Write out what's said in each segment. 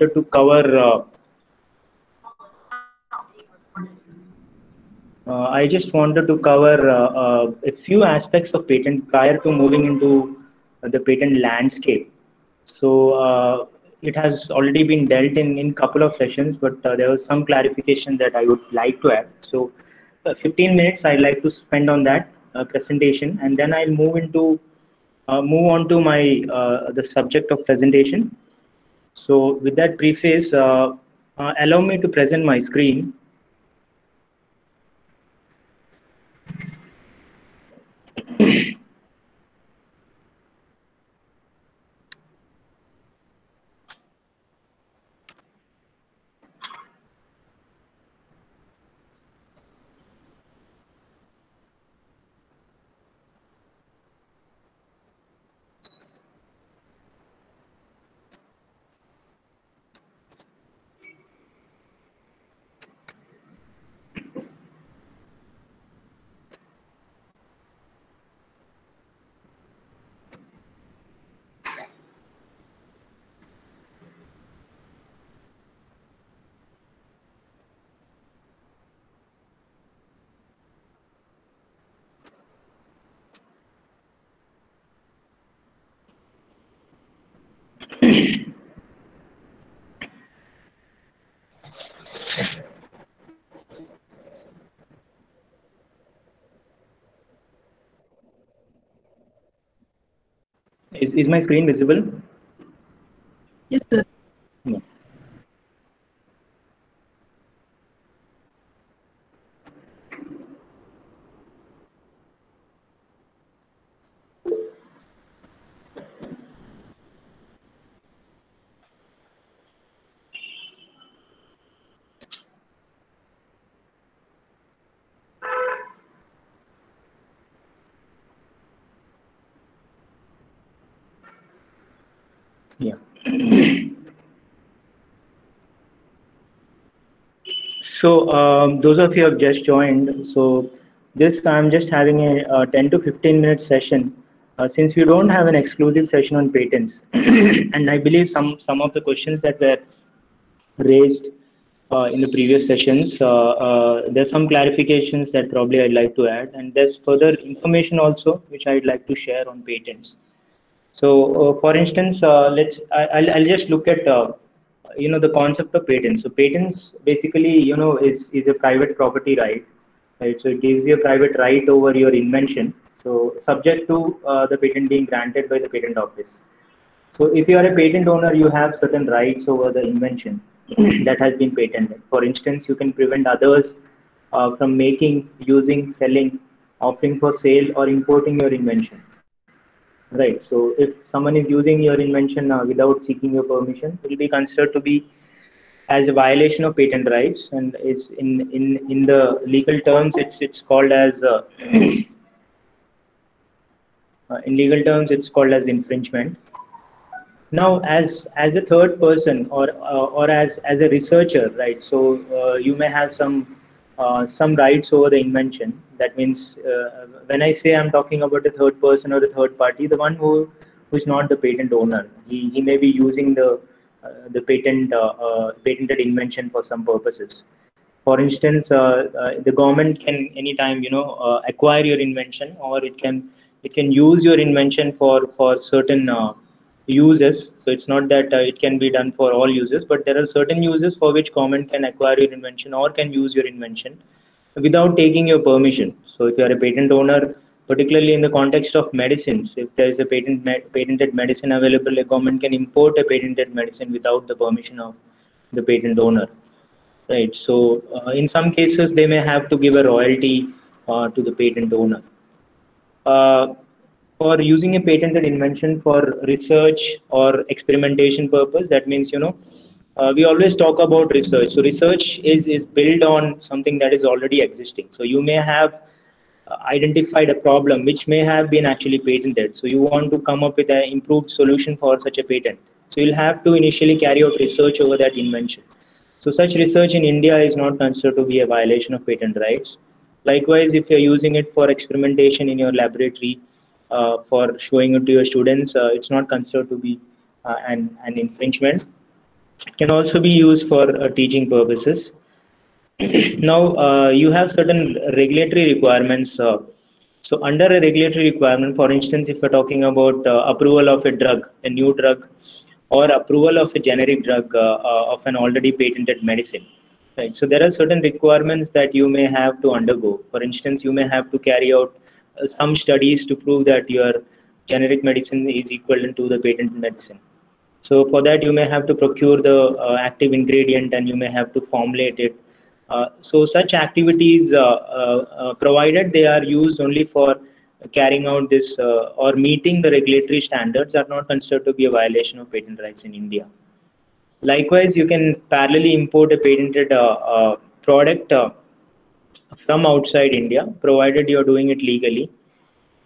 to cover. I just wanted to cover a few aspects of patent prior to moving into the patent landscape. So it has already been dealt in couple of sessions, but there was some clarification that I would like to add. So 15 minutes I'd like to spend on that presentation, and then I'll move on to my the subject of presentation. So with that preface, allow me to present my screen. Is my screen visible? Yes, sir. No. Yeah. So those of you who have just joined, so this I'm just having a 10 to 15 minute session since we don't have an exclusive session on patents, and I believe some of the questions that were raised in the previous sessions, there's some clarifications that probably I'd like to add, and there's further information also which I'd like to share on patents. So, for instance, I'll just look at the concept of patents. So, patents basically is a private property right, right? So, it gives you a private right over your invention. So, subject to the patent being granted by the patent office. So, if you are a patent owner, you have certain rights over the invention that has been patented. For instance, you can prevent others from making, using, selling, offering for sale, or importing your invention. Right. So if someone is using your invention without seeking your permission, it will be considered to be as a violation of patent rights, and is in the legal terms, it's called as in legal terms it's called as infringement. Now, as a third person or as a researcher, right? So you may have some rights over the invention. That means when I say I'm talking about a third person or a third party, the one who's not the patent owner, he may be using the patented invention for some purposes. For instance, the government can anytime acquire your invention, or it can use your invention for certain uses. So it's not that it can be done for all uses, but there are certain uses for which government can acquire your invention or can use your invention without taking your permission. So if you are a patent owner, particularly in the context of medicines, if there is a patented medicine available, a government can import a patented medicine without the permission of the patent owner. Right. So in some cases, they may have to give a royalty to the patent owner. Uh, for using a patented invention for research or experimentation purpose, that means, we always talk about research. So research is built on something that is already existing. So you may have identified a problem which may have been actually patented. So you want to come up with an improved solution for such a patent. So you'll have to initially carry out research over that invention. So such research in India is not considered to be a violation of patent rights. Likewise, if you're using it for experimentation in your laboratory, for showing it to your students, it's not considered to be an infringement. can also be used for teaching purposes. Now, you have certain regulatory requirements. So, under a regulatory requirement, for instance, if we're talking about approval of a drug, a new drug, or approval of a generic drug of an already patented medicine, right? So, there are certain requirements that you may have to undergo. For instance, you may have to carry out some studies to prove that your generic medicine is equivalent to the patented medicine. So for that, you may have to procure the active ingredient and you may have to formulate it. So such activities, provided they are used only for carrying out this or meeting the regulatory standards, are not considered to be a violation of patent rights in India. Likewise, you can parallelly import a patented product from outside India, provided you are doing it legally.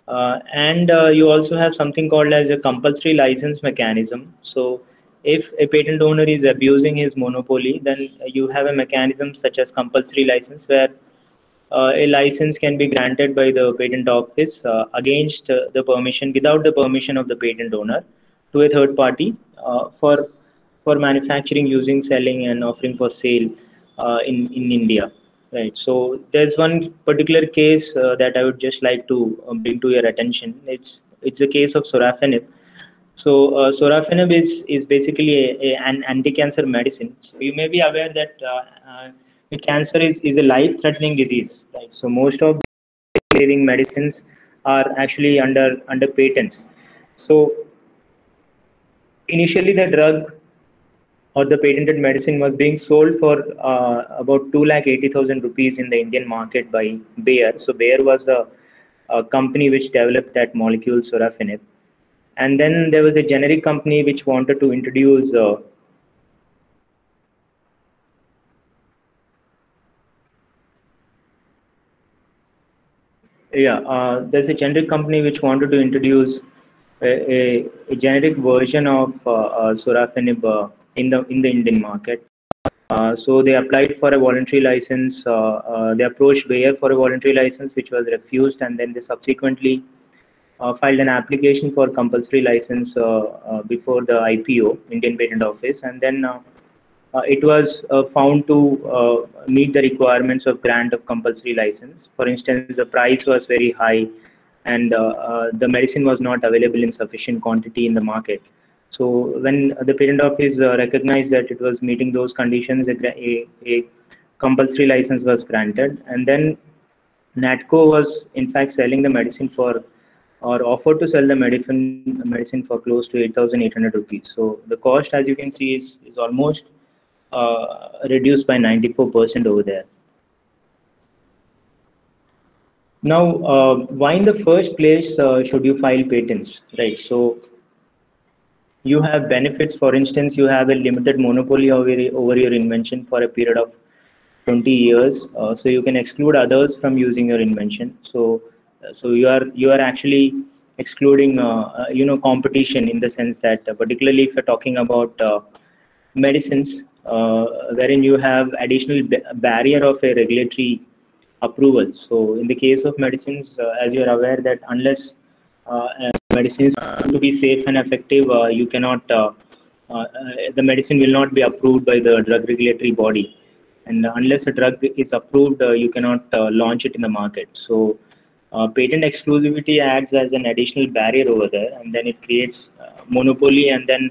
And you also have something called as a compulsory license mechanism. So if a patent owner is abusing his monopoly, then you have a mechanism such as compulsory license where a license can be granted by the patent office against the permission, without the permission of the patent owner, to a third party for manufacturing, using, selling, and offering for sale in India. Right. So there's one particular case that I would just like to bring to your attention. It's the case of sorafenib. So sorafenib is basically an anti-cancer medicine. So you may be aware that cancer is a life-threatening disease. Right. So most of the living medicines are actually under patents. So initially, the drug or the patented medicine was being sold for about 2,80,000 rupees in the Indian market by Bayer. So Bayer was a company which developed that molecule sorafenib, and then there was a generic company which wanted to introduce. There's a generic company which wanted to introduce a generic version of sorafenib in the Indian market. So they applied for a voluntary license. They approached Bayer for a voluntary license, which was refused, and then they subsequently filed an application for compulsory license before the IPO, Indian Patent Office, and then it was found to meet the requirements of grant of compulsory license. For instance, the price was very high, and the medicine was not available in sufficient quantity in the market. So when the patent office recognized that it was meeting those conditions, a compulsory license was granted, and then Natco was in fact selling the medicine for, or offered to sell the medicine for close to 8,800 rupees. So the cost, as you can see, is almost reduced by 94% over there. Now, why in the first place should you file patents, right? So you have benefits. For instance, you have a limited monopoly over your invention for a period of 20 years. So you can exclude others from using your invention. So you are actually excluding competition, in the sense that particularly if you're talking about medicines, wherein you have additional barrier of a regulatory approval. So in the case of medicines, as you are aware that unless medicines to be safe and effective, you cannot the medicine will not be approved by the drug regulatory body, and unless a drug is approved, you cannot launch it in the market. So patent exclusivity acts as an additional barrier over there, and then it creates monopoly, and then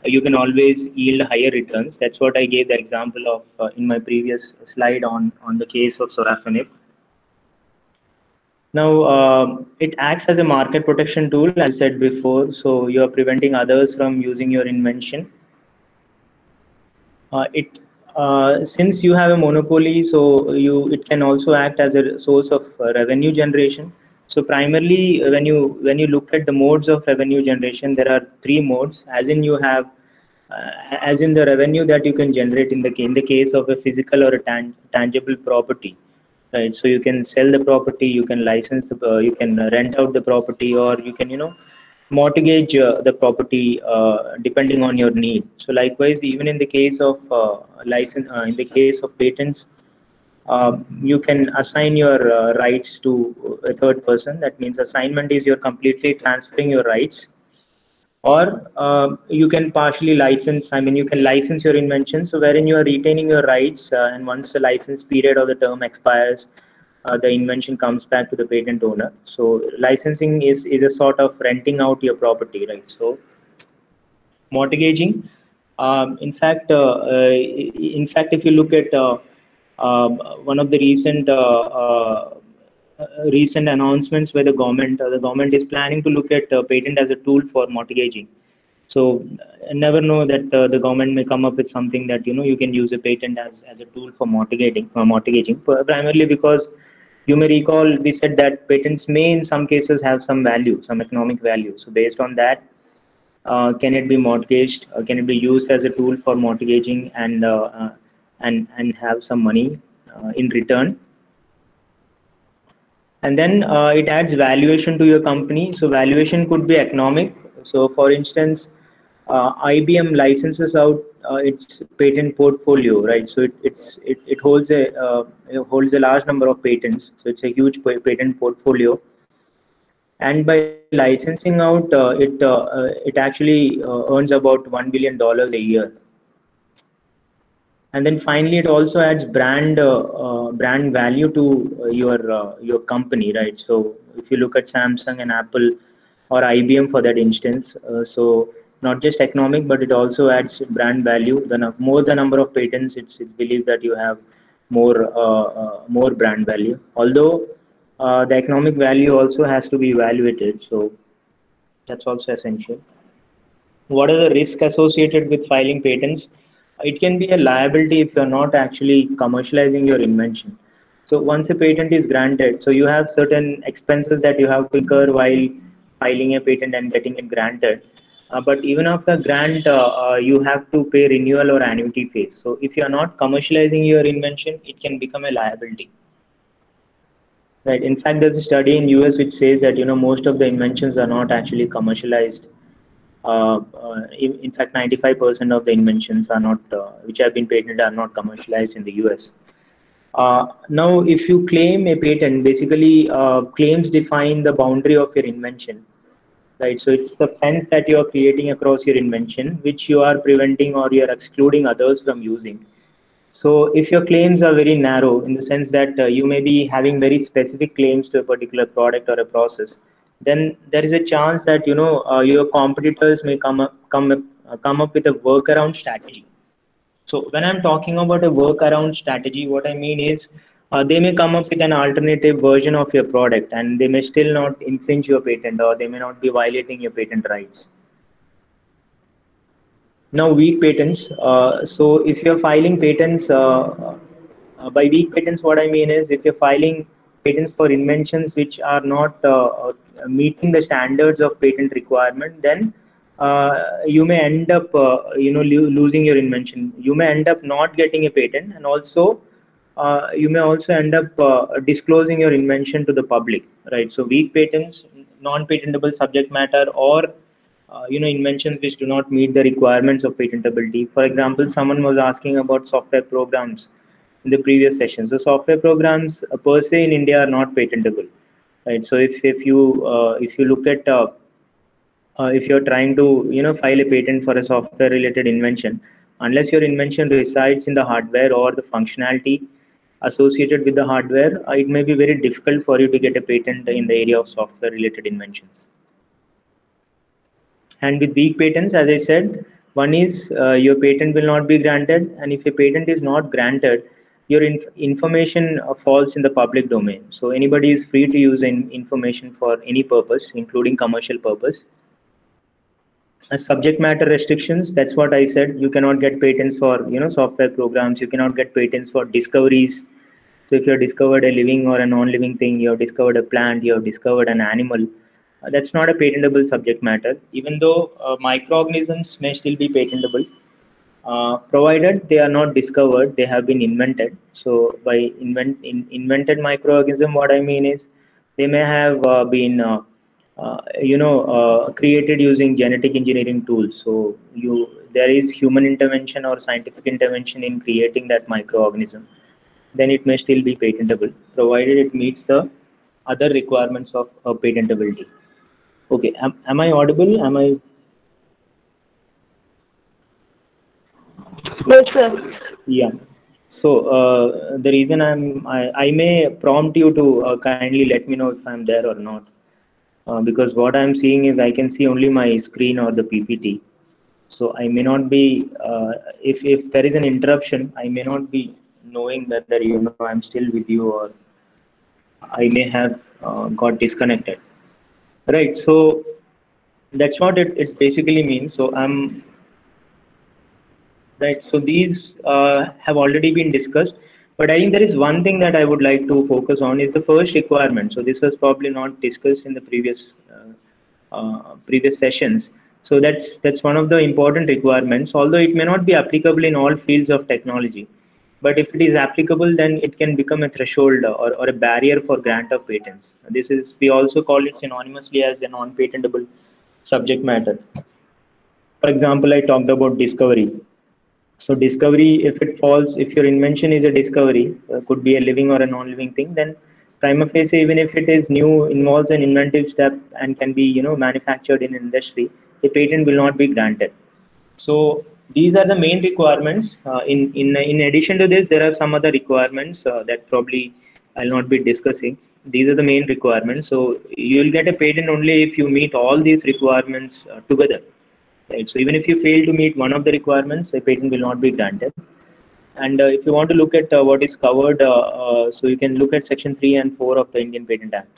you can always yield higher returns. That's what I gave the example of in my previous slide on the case of sorafenib. Now, it acts as a market protection tool, as I said before. So you are preventing others from using your invention. It Since you have a monopoly, so it can also act as a source of revenue generation. So primarily, when you look at the modes of revenue generation, there are three modes. As in, you have as in the revenue that you can generate in the case of a physical or a tangible property, right? So you can sell the property, you can you can rent out the property, or you can mortgage the property depending on your need. So likewise, even in the case of in the case of patents, you can assign your rights to a third person. That means assignment is you're completely transferring your rights or you can partially license. I mean, you can license your invention, so wherein you are retaining your rights, and once the license period or the term expires, the invention comes back to the patent owner. So licensing is a sort of renting out your property, right? So mortgaging, in fact, if you look at one of the recent announcements where the government is planning to look at patent as a tool for mortgaging. So never know that the government may come up with something that you can use a patent as a tool for mortgaging, primarily because you may recall we said that patents may in some cases have some value, some economic value. So based on that, can it be mortgaged? Can it be used as a tool for mortgaging and have some money in return? And then it adds valuation to your company. So valuation could be economic. So for instance, IBM licenses out its patent portfolio, right? So it holds a large number of patents. So it's a huge patent portfolio, and by licensing out it actually earns about $1 billion a year. And then finally it also adds brand value to your company, right? So if you look at Samsung and Apple or IBM for that instance, so not just economic, but it also adds brand value. More the number of patents, it's believed that you have more brand value, although the economic value also has to be evaluated. So that's also essential. What are the risks associated with filing patents? It can be a liability if you're not actually commercializing your invention. So once a patent is granted, so you have certain expenses that you have to incur while filing a patent and getting it granted. But even after grant, you have to pay renewal or annuity fees. So if you are not commercializing your invention, it can become a liability. Right. In fact, there's a study in US which says that most of the inventions are not actually commercialized. In fact, 95% of the inventions are not, which have been patented, are not commercialized in the US. Now, if you claim a patent, basically claims define the boundary of your invention, right? So it's the fence that you are creating across your invention, which you are preventing or you are excluding others from using. So if your claims are very narrow, in the sense that you may be having very specific claims to a particular product or a process, then there is a chance that your competitors may come up with a workaround strategy. So when I'm talking about a workaround strategy, what I mean is they may come up with an alternative version of your product, and they may still not infringe your patent, or they may not be violating your patent rights. Now, weak patents. So if you're filing patents, by weak patents, what I mean is if you're filing patents for inventions which are not meeting the standards of patent requirement, then you may end up, losing your invention. You may end up not getting a patent, and also you may also end up disclosing your invention to the public, right? So weak patents, non-patentable subject matter, or inventions which do not meet the requirements of patentability. For example, someone was asking about software programs in the previous session. So software programs per se in India are not patentable, right? So if you look at if you're trying to file a patent for a software related invention, unless your invention resides in the hardware or the functionality associated with the hardware, it may be very difficult for you to get a patent in the area of software related inventions. And with weak patents, as I said, one is your patent will not be granted, and if a patent is not granted, your information falls in the public domain. So anybody is free to use information for any purpose, including commercial purpose. Subject matter restrictions, that's what I said. You cannot get patents for software programs. You cannot get patents for discoveries. So if you have discovered a living or a non-living thing, you have discovered a plant, you have discovered an animal, that's not a patentable subject matter, even though microorganisms may still be patentable, provided they are not discovered, they have been invented. So by invented microorganism, what I mean is they may have been created using genetic engineering tools. So there is human intervention or scientific intervention in creating that microorganism, then it may still be patentable, provided it meets the other requirements of patentability. Okay, am I audible? Am I? Yes, sir. Yeah. So the reason I may prompt you to kindly let me know if I'm there or not, because what I'm seeing is I can see only my screen or the PPT. So I may not be if there is an interruption, I may not be knowing whether I'm still with you or I may have got disconnected. Right. So that's what it basically means. So I'm right. So these have already been discussed, but I think there is one thing that I would like to focus on is the first requirement. So this was probably not discussed in the previous sessions. So that's one of the important requirements. Although it may not be applicable in all fields of technology, but if it is applicable, then it can become a threshold or a barrier for grant of patents. This is we also call it synonymously as a non-patentable subject matter. For example, I talked about discovery. So discovery, if it falls, if your invention is a discovery, could be a living or a non-living thing, then prima facie, even if it is new, involves an inventive step and can be, manufactured in industry, a patent will not be granted. So these are the main requirements. In addition to this, there are some other requirements that probably I'll not be discussing. These are the main requirements. So you will get a patent only if you meet all these requirements together. Right. So even if you fail to meet one of the requirements, a patent will not be granted. And if you want to look at what is covered, so you can look at Section 3 and 4 of the Indian Patent Act.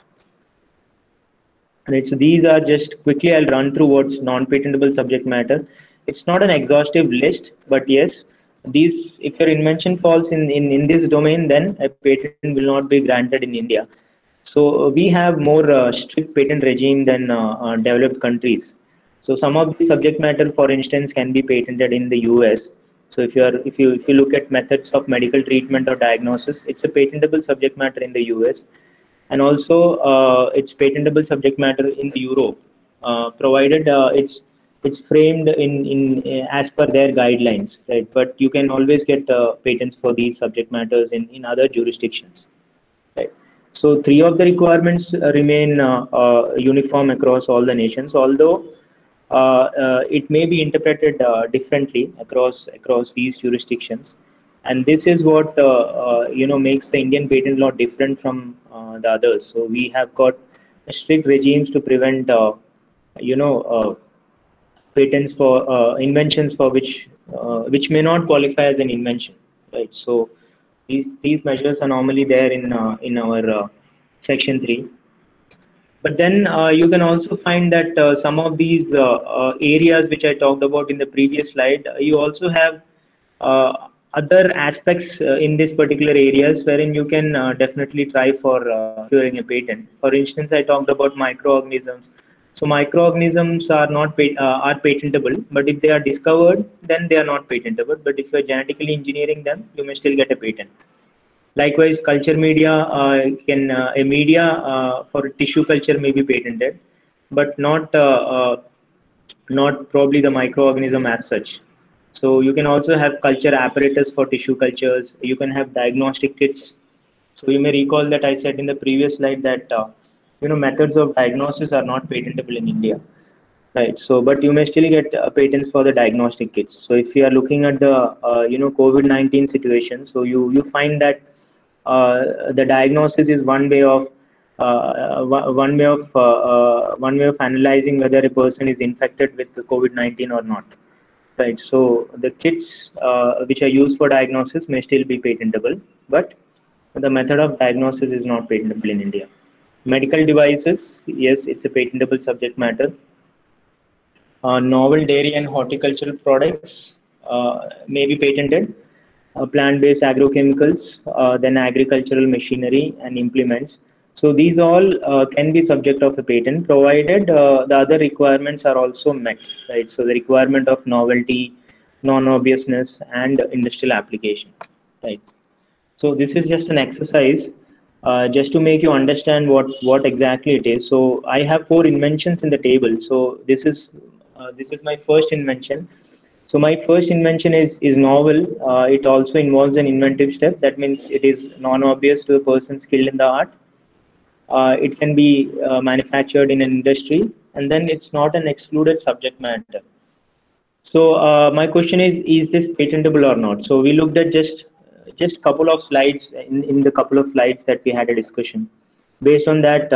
Right. So these are just quickly. I'll run through what's non-patentable subject matter. It's not an exhaustive list, but yes, these. If your invention falls in this domain, then a patent will not be granted in India. So we have more strict patent regime than developed countries. So some of the subject matter, for instance, can be patented in the US. So if you look at methods of medical treatment or diagnosis, it's a patentable subject matter in the US, and also it's patentable subject matter in the Europe, provided it's framed in as per their guidelines, right? But you can always get patents for these subject matters in other jurisdictions. Right. So three of the requirements remain uniform across all the nations, although it may be interpreted differently across these jurisdictions. And this is what makes the Indian patent law different from the others. So we have got strict regimes to prevent you know uh, patents for inventions for which may not qualify as an invention, right? So these measures are normally there in our section 3. But then you can also find that some of these areas which I talked about in the previous slide, you also have other aspects in this particular areas wherein you can definitely try for securing a patent. For instance, I talked about microorganisms. So microorganisms are not are patentable, but if they are discovered, then they are not patentable. But if you are genetically engineering them, you may still get a patent. Likewise, culture media can a media for tissue culture may be patented, but not probably the microorganism as such. So you can also have culture apparatus for tissue cultures. You can have diagnostic kits. So you may recall that I said in the previous slide that methods of diagnosis are not patentable in India. Right. So, but you may still get patents for the diagnostic kits. So, if you are looking at the COVID-19 situation, so you find that the diagnosis is one way of analyzing whether a person is infected with the COVID-19 or not. Right. So, the kits which are used for diagnosis may still be patentable, but the method of diagnosis is not patentable in India. Medical devices, yes, it's a patentable subject matter. Novel dairy and horticultural products may be patented. Plant-based agrochemicals, then agricultural machinery and implements. So these all can be subject of a patent, provided the other requirements are also met, right? So the requirement of novelty, non-obviousness, and industrial application, right? So this is just an exercise, just to make you understand what exactly it is. So I have 4 inventions in the table. So this is my first invention. So my first invention is novel. It also involves an inventive step. That means it is non-obvious to a person skilled in the art. It can be manufactured in an industry, and then it's not an excluded subject matter. So my question is this patentable or not? So we looked at just couple of slides in the couple of slides that we had a discussion. Based on that,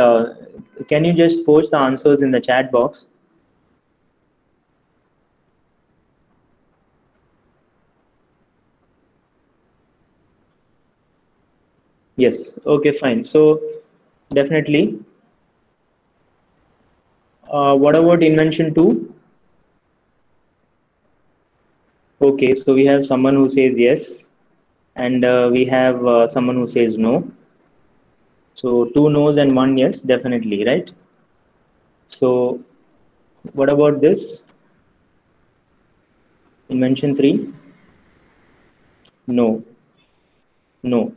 can you just post the answers in the chat box? Yes. Okay, fine. So definitely. What about invention two? Okay, so we have someone who says yes, and we have someone who says no. So two no's and one yes, definitely, right? So what about this? Invention three? No, no.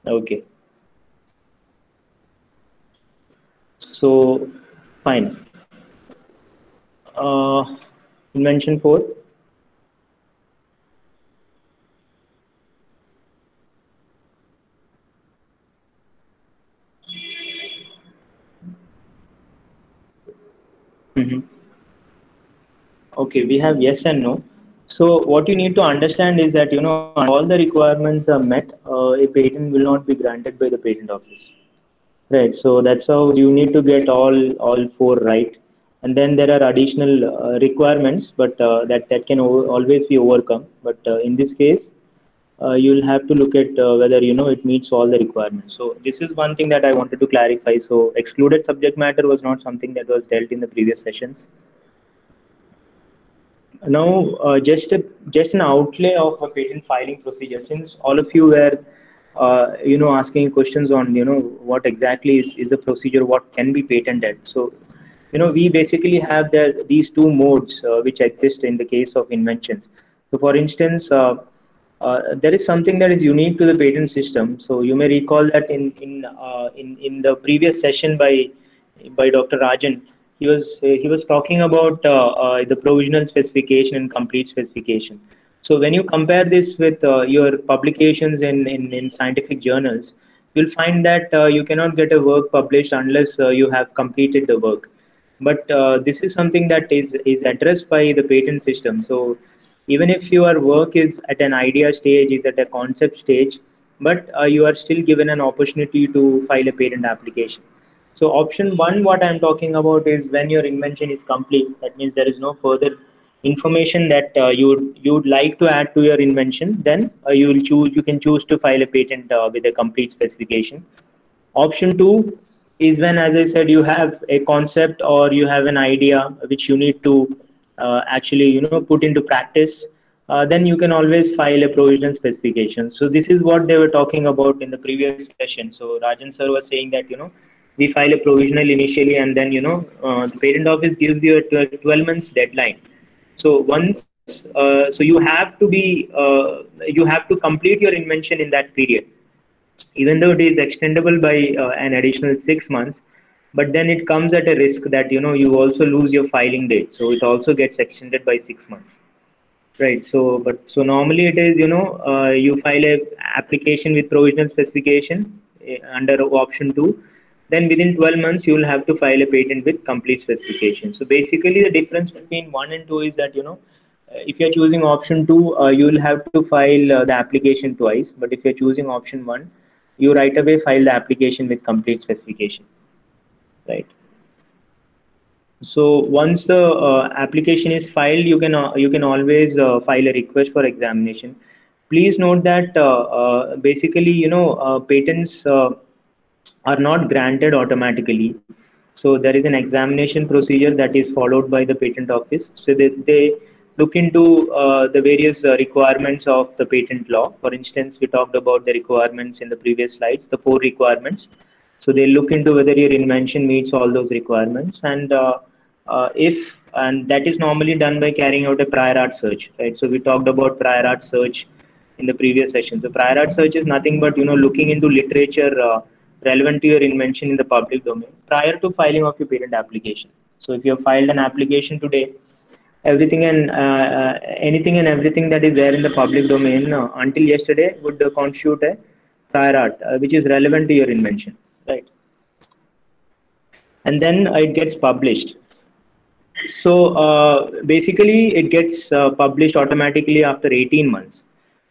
Okay. So fine. Uh, Invention four? Mm-hmm. Okay, we have yes and no. So what you need to understand is that all the requirements are met, a patent will not be granted by the patent office. Right. So that's how you need to get all four right, and then there are additional requirements, but that can always be overcome. But in this case, you'll have to look at whether it meets all the requirements. So this is one thing that I wanted to clarify. So excluded subject matter was not something that was dealt in the previous sessions. Now, just an outlay of a patent filing procedure. Since all of you were, asking questions on, what exactly is the procedure, what can be patented. So, we basically have these two modes which exist in the case of inventions. So, for instance, there is something that is unique to the patent system. So, you may recall that in the previous session by Dr. Rajan, he was talking about the provisional specification and complete specification. So when you compare this with your publications in scientific journals, you'll find that you cannot get a work published unless you have completed the work. But this is something that is addressed by the patent system. So even if your work is at an idea stage, is at a concept stage, but you are still given an opportunity to file a patent application. So option one, what I'm talking about is when your invention is complete. That means there is no further information that you'd like to add to your invention. Then you can choose to file a patent with a complete specification. Option two is when, as I said, you have a concept or you have an idea which you need to actually put into practice. Then you can always file a provisional specification. So this is what they were talking about in the previous session. So Rajan sir was saying that we file a provisional initially, and then the patent office gives you a 12 months deadline. So so you have to complete your invention in that period, even though it is extendable by an additional 6 months. But then it comes at a risk that you also lose your filing date, so it also gets extended by 6 months. Right. So normally it is, you file a application with provisional specification under option two. Then within 12 months, you will have to file a patent with complete specification. So basically, the difference between one and two is that, if you're choosing option two, you will have to file the application twice. But if you're choosing option one, you right away file the application with complete specification. Right. So once the application is filed, you can always file a request for examination. Please note that basically patents are not granted automatically. So there is an examination procedure that is followed by the patent office. So they look into the various requirements of the patent law. For instance, we talked about the requirements in the previous slides, the four requirements. So they look into whether your invention meets all those requirements, and if and that is normally done by carrying out a prior art search, right? So we talked about prior art search in the previous session. So prior art search is nothing but looking into literature relevant to your invention in the public domain prior to filing of your patent application. So if you have filed an application today, everything and anything and everything that is there in the public domain until yesterday would constitute a prior art which is relevant to your invention, right? And then it gets published. So basically, it gets published automatically after 18 months.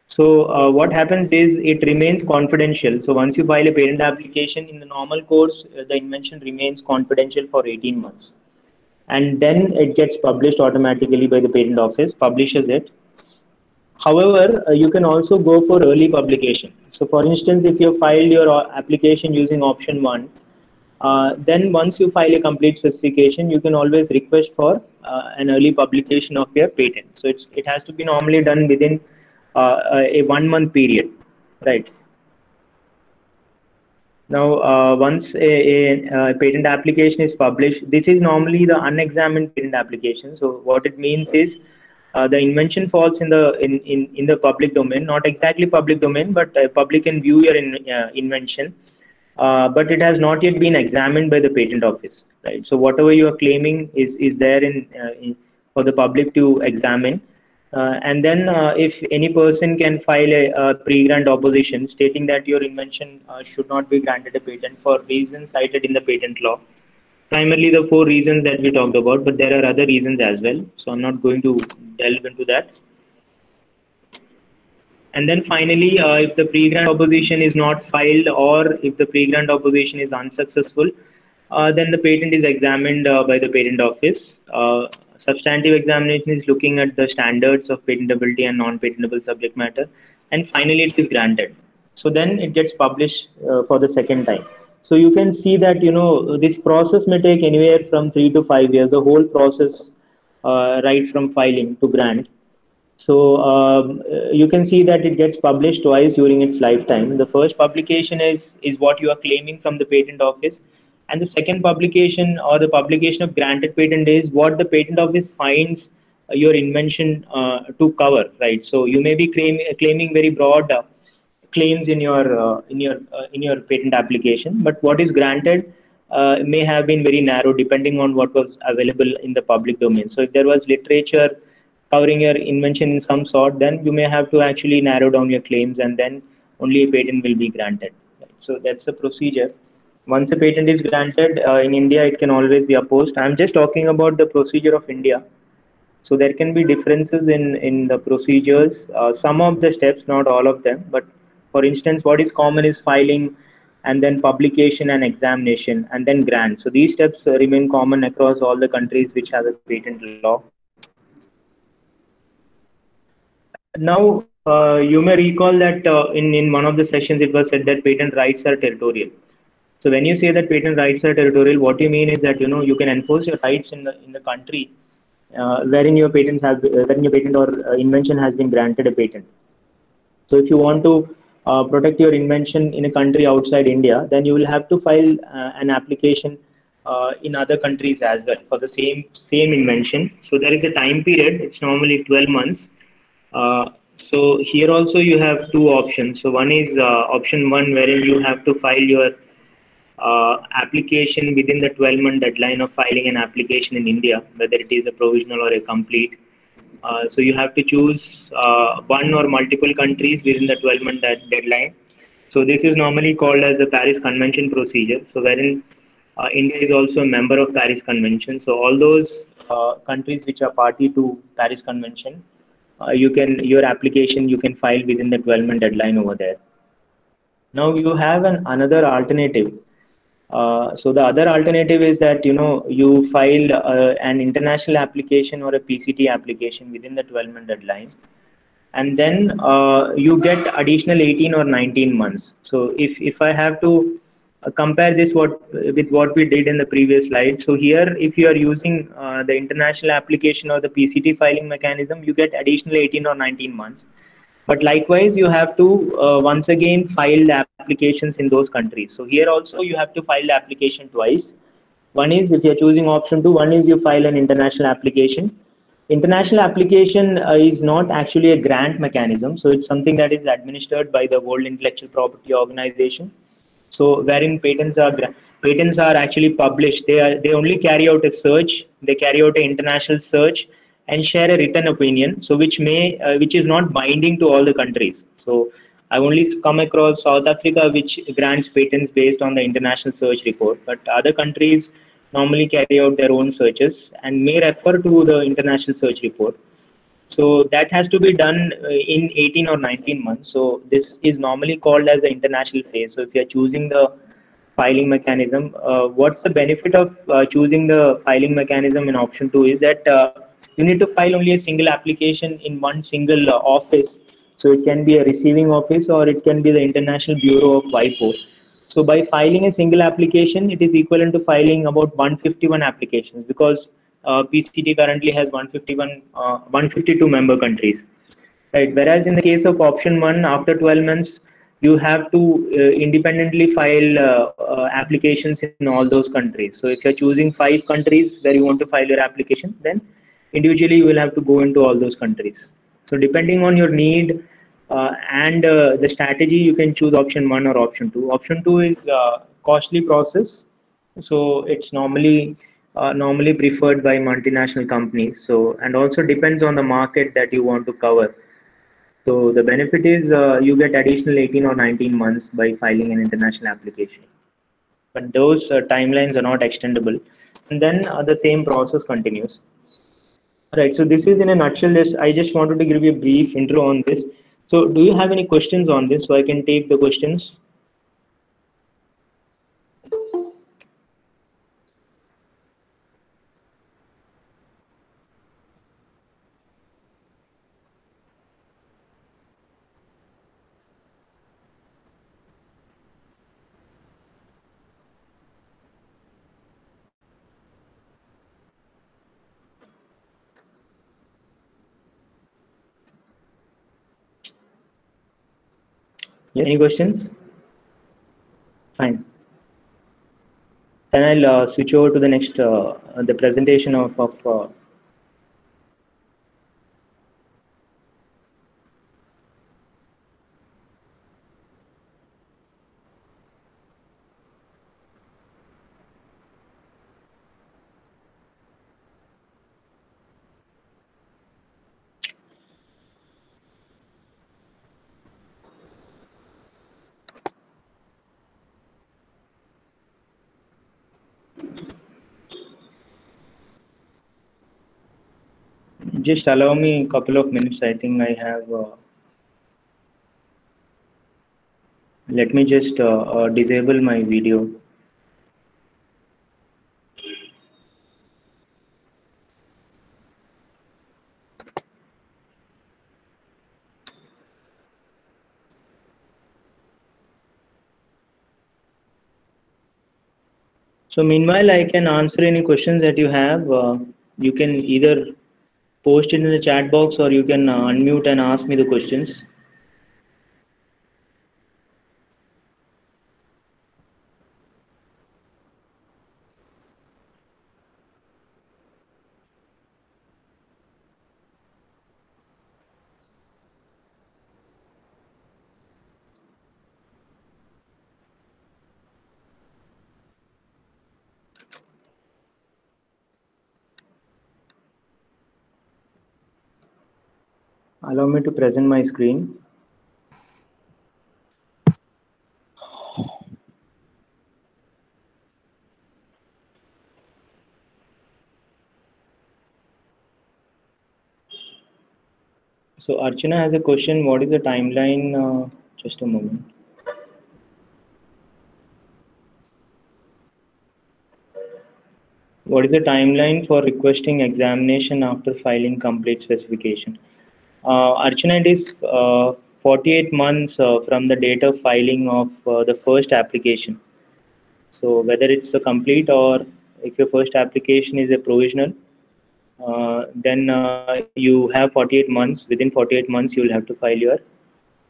So what happens is it remains confidential. So once you file a patent application in the normal course, the invention remains confidential for 18 months. And then it gets published automatically by the patent office, publishes it. However, you can also go for early publication. So for instance, if you filed your application using option 1, then once you file a complete specification, you can always request for an early publication of your patent. So it has to be normally done within a 1 month period, right? Now, once a patent application is published, this is normally the unexamined patent application. So what it means is the invention falls in the public domain, not exactly public domain, but public can view your invention. But it has not yet been examined by the patent office, right? So whatever you are claiming is there for the public to examine. And then if any person can file a pre-grant opposition stating that your invention should not be granted a patent for reasons cited in the patent law. Primarily the four reasons that we talked about, but there are other reasons as well. So I'm not going to delve into that. And then finally, if the pre-grant opposition is not filed or if the pre-grant opposition is unsuccessful, then the patent is examined by the patent office. Substantive examination is looking at the standards of patentability and non-patentable subject matter. And finally, it is granted. So then it gets published for the second time. So you can see that, this process may take anywhere from 3 to 5 years, the whole process, right from filing to grant. So you can see that it gets published twice during its lifetime. The first publication is what you are claiming from the patent office, and the second publication or the publication of granted patent is what the patent office finds your invention to cover, right? So you may be claiming very broad claims in your patent application, but what is granted may have been very narrow depending on what was available in the public domain. So if there was literature covering your invention in some sort, then you may have to actually narrow down your claims, and then only a patent will be granted. Right? So that's the procedure. Once a patent is granted in India, it can always be opposed. I'm just talking about the procedure of India. So there can be differences in the procedures, some of the steps, not all of them. But for instance, what is common is filing and then publication and examination and then grant. So these steps remain common across all the countries which have a patent law. Now, you may recall that in one of the sessions it was said that patent rights are territorial. So when you say that patent rights are territorial, what you mean is that you can enforce your rights in the country wherein your patent or invention has been granted a patent. So if you want to protect your invention in a country outside India, then you will have to file an application in other countries as well for the same invention. So there is a time period. It's normally 12 months. So here also you have two options. So one is option one, wherein you have to file your application within the 12-month deadline of filing an application in India, whether it is a provisional or a complete. So you have to choose one or multiple countries within the 12-month deadline. So this is normally called as the Paris Convention procedure. So wherein India is also a member of Paris Convention. So all those countries which are party to Paris Convention, your application you can file within the 12-month deadline over there. Now you have another alternative. So the other alternative is that you file an international application or a PCT application within the 12-month deadline, and then you get additional 18 or 19 months. So if I have to compare this with what we did in the previous slide, so here if you are using the international application or the PCT filing mechanism, you get additional 18 or 19 months. But likewise, you have to once again file the applications in those countries. So here also you have to file the application twice. One is if you're choosing option two, one is you file an international application. International application is not actually a grant mechanism. So it's something that is administered by the World Intellectual Property Organization. So wherein patents are actually published, they only carry out a search, they carry out an international search and share a written opinion. So which is not binding to all the countries. So I've only come across South Africa, which grants patents based on the international search report, but other countries normally carry out their own searches and may refer to the international search report. So that has to be done in 18 or 19 months. So this is normally called as the international phase. So if you are choosing the filing mechanism, what's the benefit of choosing the filing mechanism in option 2 is that you need to file only a single application in one single office. So it can be a receiving office or it can be the International Bureau of WIPO. So by filing a single application, it is equivalent to filing about 151 applications because PCT currently has 152 member countries. Right. Whereas in the case of option one, after 12 months, you have to independently file applications in all those countries. So if you're choosing 5 countries where you want to file your application, then individually you will have to go into all those countries. So depending on your need and the strategy, you can choose option one or option two. Option two is costly process, so it's normally preferred by multinational companies. So and also depends on the market that you want to cover. So the benefit is you get additional 18 or 19 months by filing an international application. But those timelines are not extendable. And then the same process continues. Right. So this is in a nutshell. This I just wanted to give you a brief intro on this. So do you have any questions on this? So I can take the questions. Yeah. Any questions? Fine. Then I'll switch over to the next the presentation of just allow me a couple of minutes. I think I have. Let me just disable my video. So meanwhile, I can answer any questions that you have. You can either post it in the chat box or you can unmute and ask me the questions. Allow me to present my screen. So Archana has a question. What is the timeline? Just a moment. What is the timeline for requesting examination after filing complete specification? Archana, it is 48 months from the date of filing of the first application. So whether it's a complete or if your first application is a provisional, then you have 48 months. Within 48 months, you will have to file your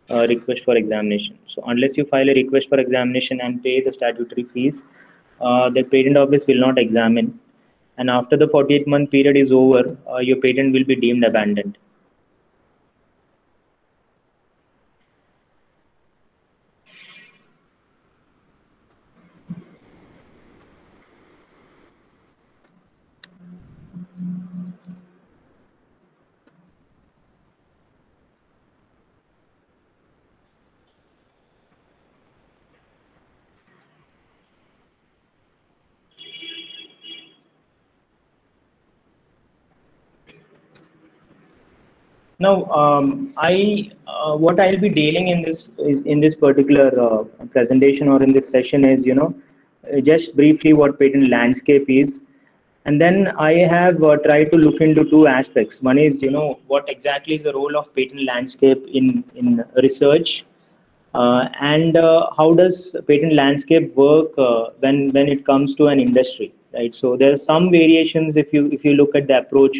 request for examination. So unless you file a request for examination and pay the statutory fees, the patent office will not examine. And after the 48-month period is over, your patent will be deemed abandoned. Now, what I'll be dealing in this particular presentation or in this session is, just briefly what patent landscape is, and then I have tried to look into two aspects. One is, what exactly is the role of patent landscape in research, and how does patent landscape work when it comes to an industry, right? So there are some variations if you look at the approach,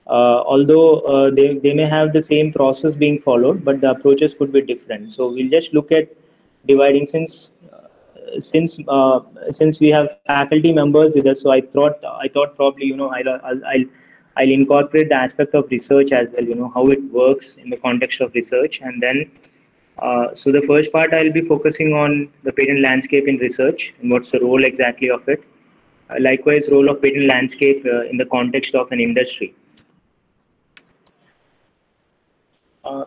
although they may have the same process being followed, but the approaches could be different. So we'll just look at dividing, since we have faculty members with us. So I thought probably, I'll incorporate the aspect of research as well, how it works in the context of research. And then so the first part, I'll be focusing on the patent landscape in research and what's the role exactly of it. Likewise, role of patent landscape in the context of an industry.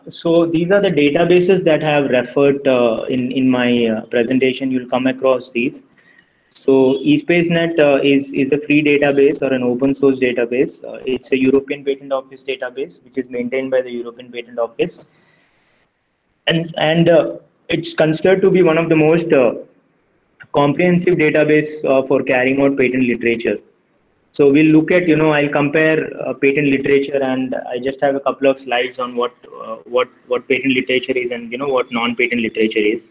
So these are the databases that I have referred in my presentation. You'll come across these. So eSpaceNet is a free database or an open source database. It's a European Patent Office database, which is maintained by the European Patent Office. And it's considered to be one of the most comprehensive database for carrying out patent literature. So we'll look at, I'll compare patent literature, and I just have a couple of slides on what patent literature is and what non-patent literature is.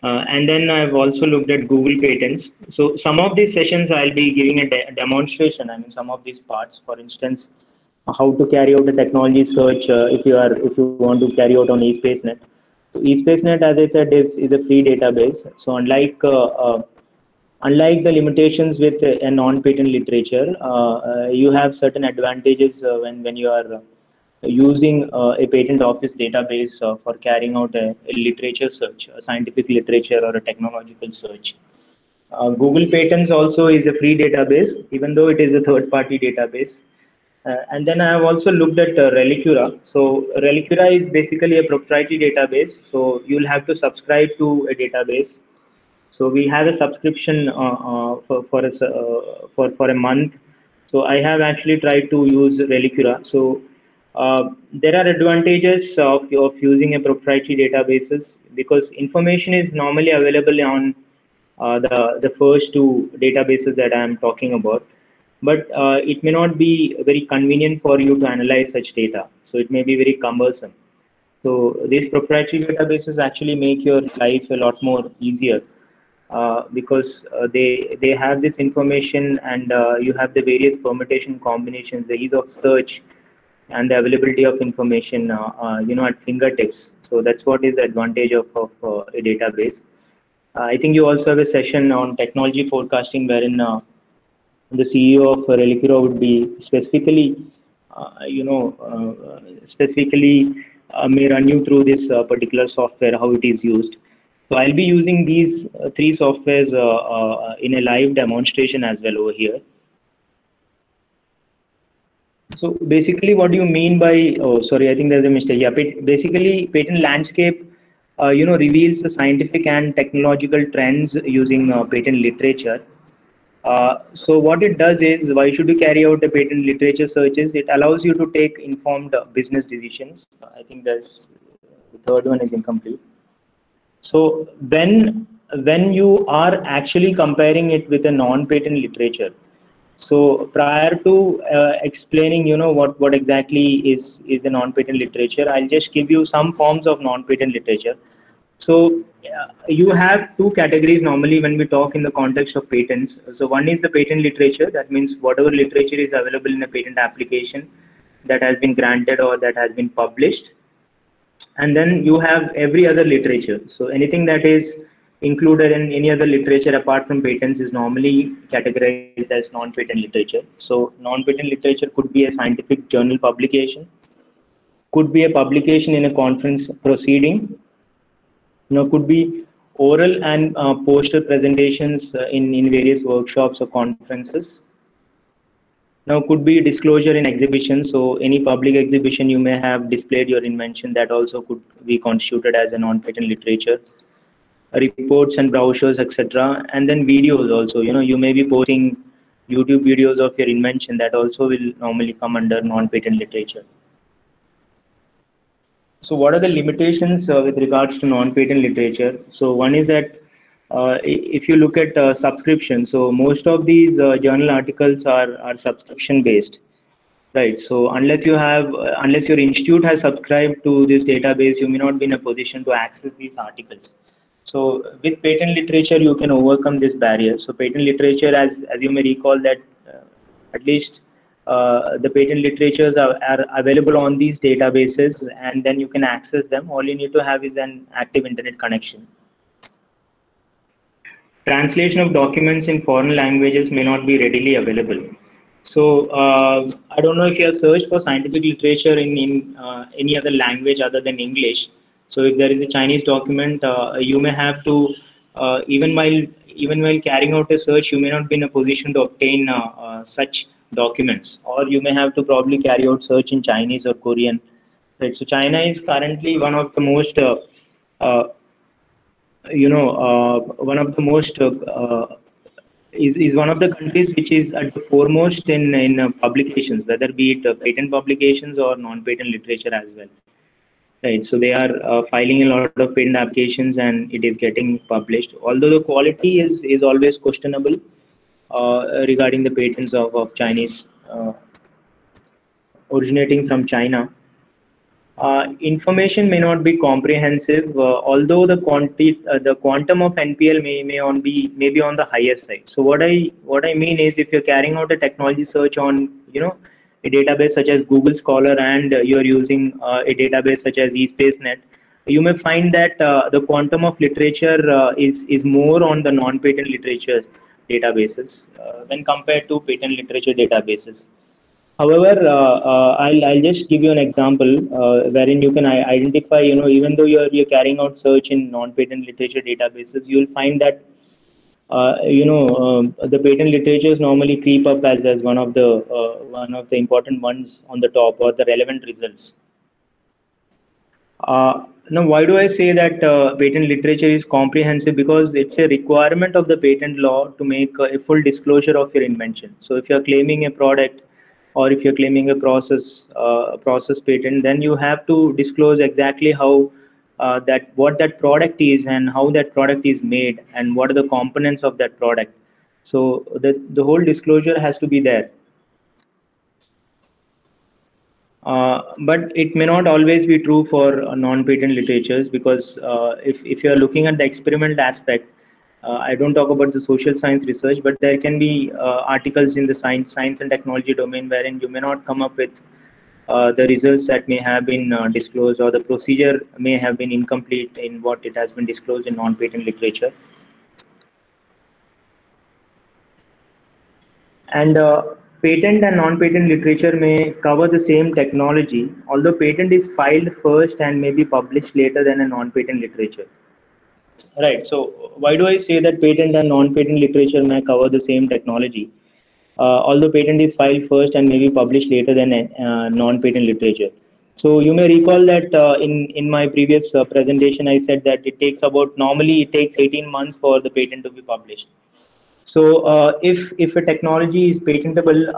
And then I've also looked at Google Patents. So some of these sessions I'll be giving a demonstration. I mean, some of these parts, for instance, how to carry out a technology search if you want to carry out on eSpaceNet. So eSpaceNet, as I said, is a free database. So unlike the limitations with a non-patent literature, you have certain advantages when you are using a patent office database for carrying out a literature search, a scientific literature or a technological search. Google Patents also is a free database, even though it is a third-party database. And then I have also looked at Relicura. So Relicura is basically a proprietary database. So you'll have to subscribe to a database. So we have a subscription for a month. So I have actually tried to use Relicura. So there are advantages of using a proprietary databases, because information is normally available on the first two databases that I am talking about, but it may not be very convenient for you to analyze such data. So it may be very cumbersome. So these proprietary databases actually make your life a lot more easier, because they have this information, and you have the various permutation combinations, the ease of search, and the availability of information at fingertips. So that's what is the advantage of a database. I think you also have a session on technology forecasting, wherein the CEO of Relicura would be specifically may run you through this particular software, how it is used. So I'll be using these three softwares in a live demonstration as well over here. So basically, what do you mean by? Oh, sorry, I think there's a mistake. Yeah, basically, patent landscape, reveals the scientific and technological trends using patent literature. So what it does is, why should you carry out the patent literature searches? It allows you to take informed business decisions. I think the third one is incomplete. So when you are actually comparing it with a non-patent literature, so prior to explaining, what exactly is a non-patent literature, I'll just give you some forms of non-patent literature. So you have two categories normally when we talk in the context of patents. So one is the patent literature. That means whatever literature is available in a patent application that has been granted or that has been published. And then you have every other literature. So anything that is included in any other literature apart from patents is normally categorized as non-patent literature. So non-patent literature could be a scientific journal publication, could be a publication in a conference proceeding, could be oral and poster presentations in various workshops or conferences. Now, could be disclosure in exhibition. So any public exhibition you may have displayed your invention, that also could be constituted as a non-patent literature. Reports and brochures, etc. And then videos also. You may be posting YouTube videos of your invention, that also will normally come under non-patent literature. So what are the limitations with regards to non-patent literature? So one is that if you look at subscription, so most of these journal articles are subscription based, right? So unless your institute has subscribed to this database, you may not be in a position to access these articles. So with patent literature, you can overcome this barrier. So patent literature, as you may recall, that at least the patent literatures are available on these databases, and then you can access them. All you need to have is an active internet connection. Translation of documents in foreign languages may not be readily available. So I don't know if you have searched for scientific literature in any other language other than English. So if there is a Chinese document, you may have to even while carrying out a search, you may not be in a position to obtain such documents, or you may have to probably carry out search in Chinese or Korean. Right. So China is currently one of the most uh, one of the most is one of the countries which is at the foremost in publications, whether be it patent publications or non-patent literature as well. Right, so they are filing a lot of patent applications and it is getting published. Although the quality is always questionable regarding the patents of Chinese originating from China. Information may not be comprehensive, although the quantum of NPL may be on the higher side. So what I mean is, if you're carrying out a technology search on a database such as Google Scholar, and you're using a database such as eSpaceNet, you may find that the quantum of literature is more on the non-patent literature databases when compared to patent literature databases. However, I'll just give you an example wherein you can identify, even though you're carrying out search in non-patent literature databases, you'll find that the patent literatures normally creep up as one of the important ones on the top, or the relevant results. Now, why do I say that patent literature is comprehensive? Because it's a requirement of the patent law to make a full disclosure of your invention. So if you're claiming a product, or if you're claiming a process patent, then you have to disclose exactly how what that product is, and how that product is made, and what are the components of that product. So the whole disclosure has to be there. But it may not always be true for non-patent literatures, because if you are looking at the experiment aspect, I don't talk about the social science research, but there can be articles in the science and technology domain wherein you may not come up with the results that may have been disclosed, or the procedure may have been incomplete in what it has been disclosed in non-patent literature. And patent and non-patent literature may cover the same technology, although patent is filed first and may be published later than a non-patent literature. Right. So why do I say that patent and non-patent literature may cover the same technology, although patent is filed first and may be published later than non-patent literature? So you may recall that in my previous presentation, I said that normally it takes 18 months for the patent to be published. So if a technology is patentable,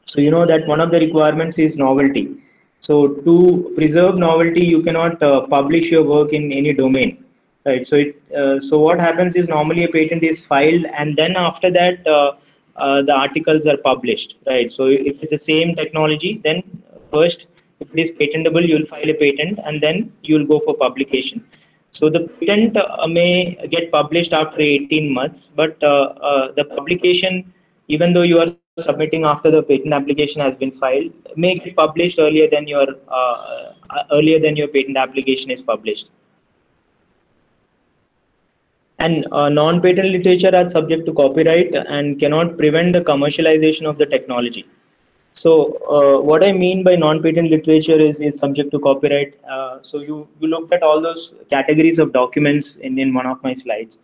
so you know that one of the requirements is novelty. So to preserve novelty, you cannot publish your work in any domain, right? So what happens is, normally a patent is filed, and then after that the articles are published, right? So if it's the same technology, then first, if it is patentable, you'll file a patent, and then you'll go for publication. So the patent may get published after 18 months, but the publication, even though you are submitting after the patent application has been filed, may get published earlier than your patent application is published. And non-patent literature are subject to copyright and cannot prevent the commercialization of the technology. So what I mean by non-patent literature is subject to copyright. So you looked at all those categories of documents in one of my slides.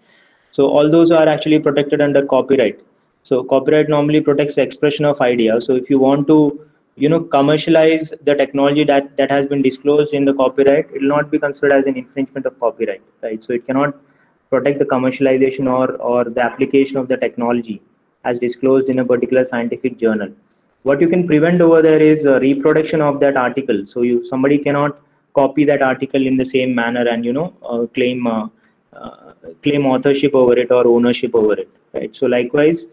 So all those are actually protected under copyright. So copyright normally protects the expression of ideas. So if you want to commercialize the technology that has been disclosed in the copyright, it will not be considered as an infringement of copyright, right? So it cannot protect the commercialization or the application of the technology as disclosed in a particular scientific journal. What you can prevent over there is reproduction of that article. So somebody cannot copy that article in the same manner and claim authorship over it or ownership over it, right? So likewise,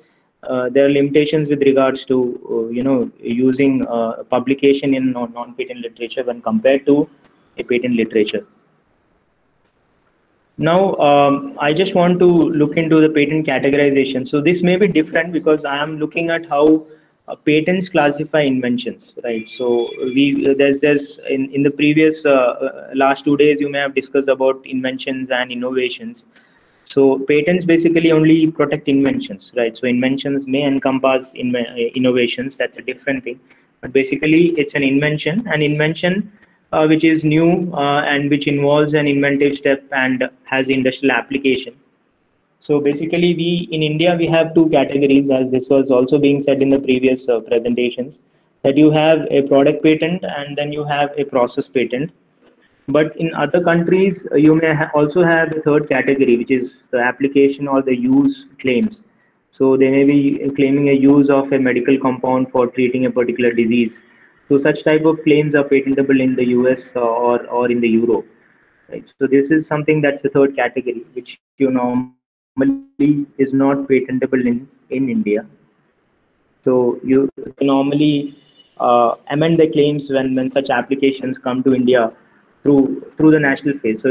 there are limitations with regards to using publication in non-patent literature when compared to a patent literature. Now, I just want to look into the patent categorization. So this may be different because I am looking at how patents classify inventions, right? So there's in the previous last 2 days you may have discussed about inventions and innovations. So patents basically only protect inventions, right? So inventions may encompass innovations. That's a different thing. But basically, it's an invention which is new and which involves an inventive step and has industrial application. So basically, we in India we have two categories, as this was also being said in the previous presentations, that you have a product patent and then you have a process patent. But in other countries, you may also have a third category, which is the application or the use claims. So they may be claiming a use of a medical compound for treating a particular disease. So such type of claims are patentable in the US or in the Europe. Right. So this is something that's the third category, which normally is not patentable in India. So you normally amend the claims when such applications come to India through the national phase. So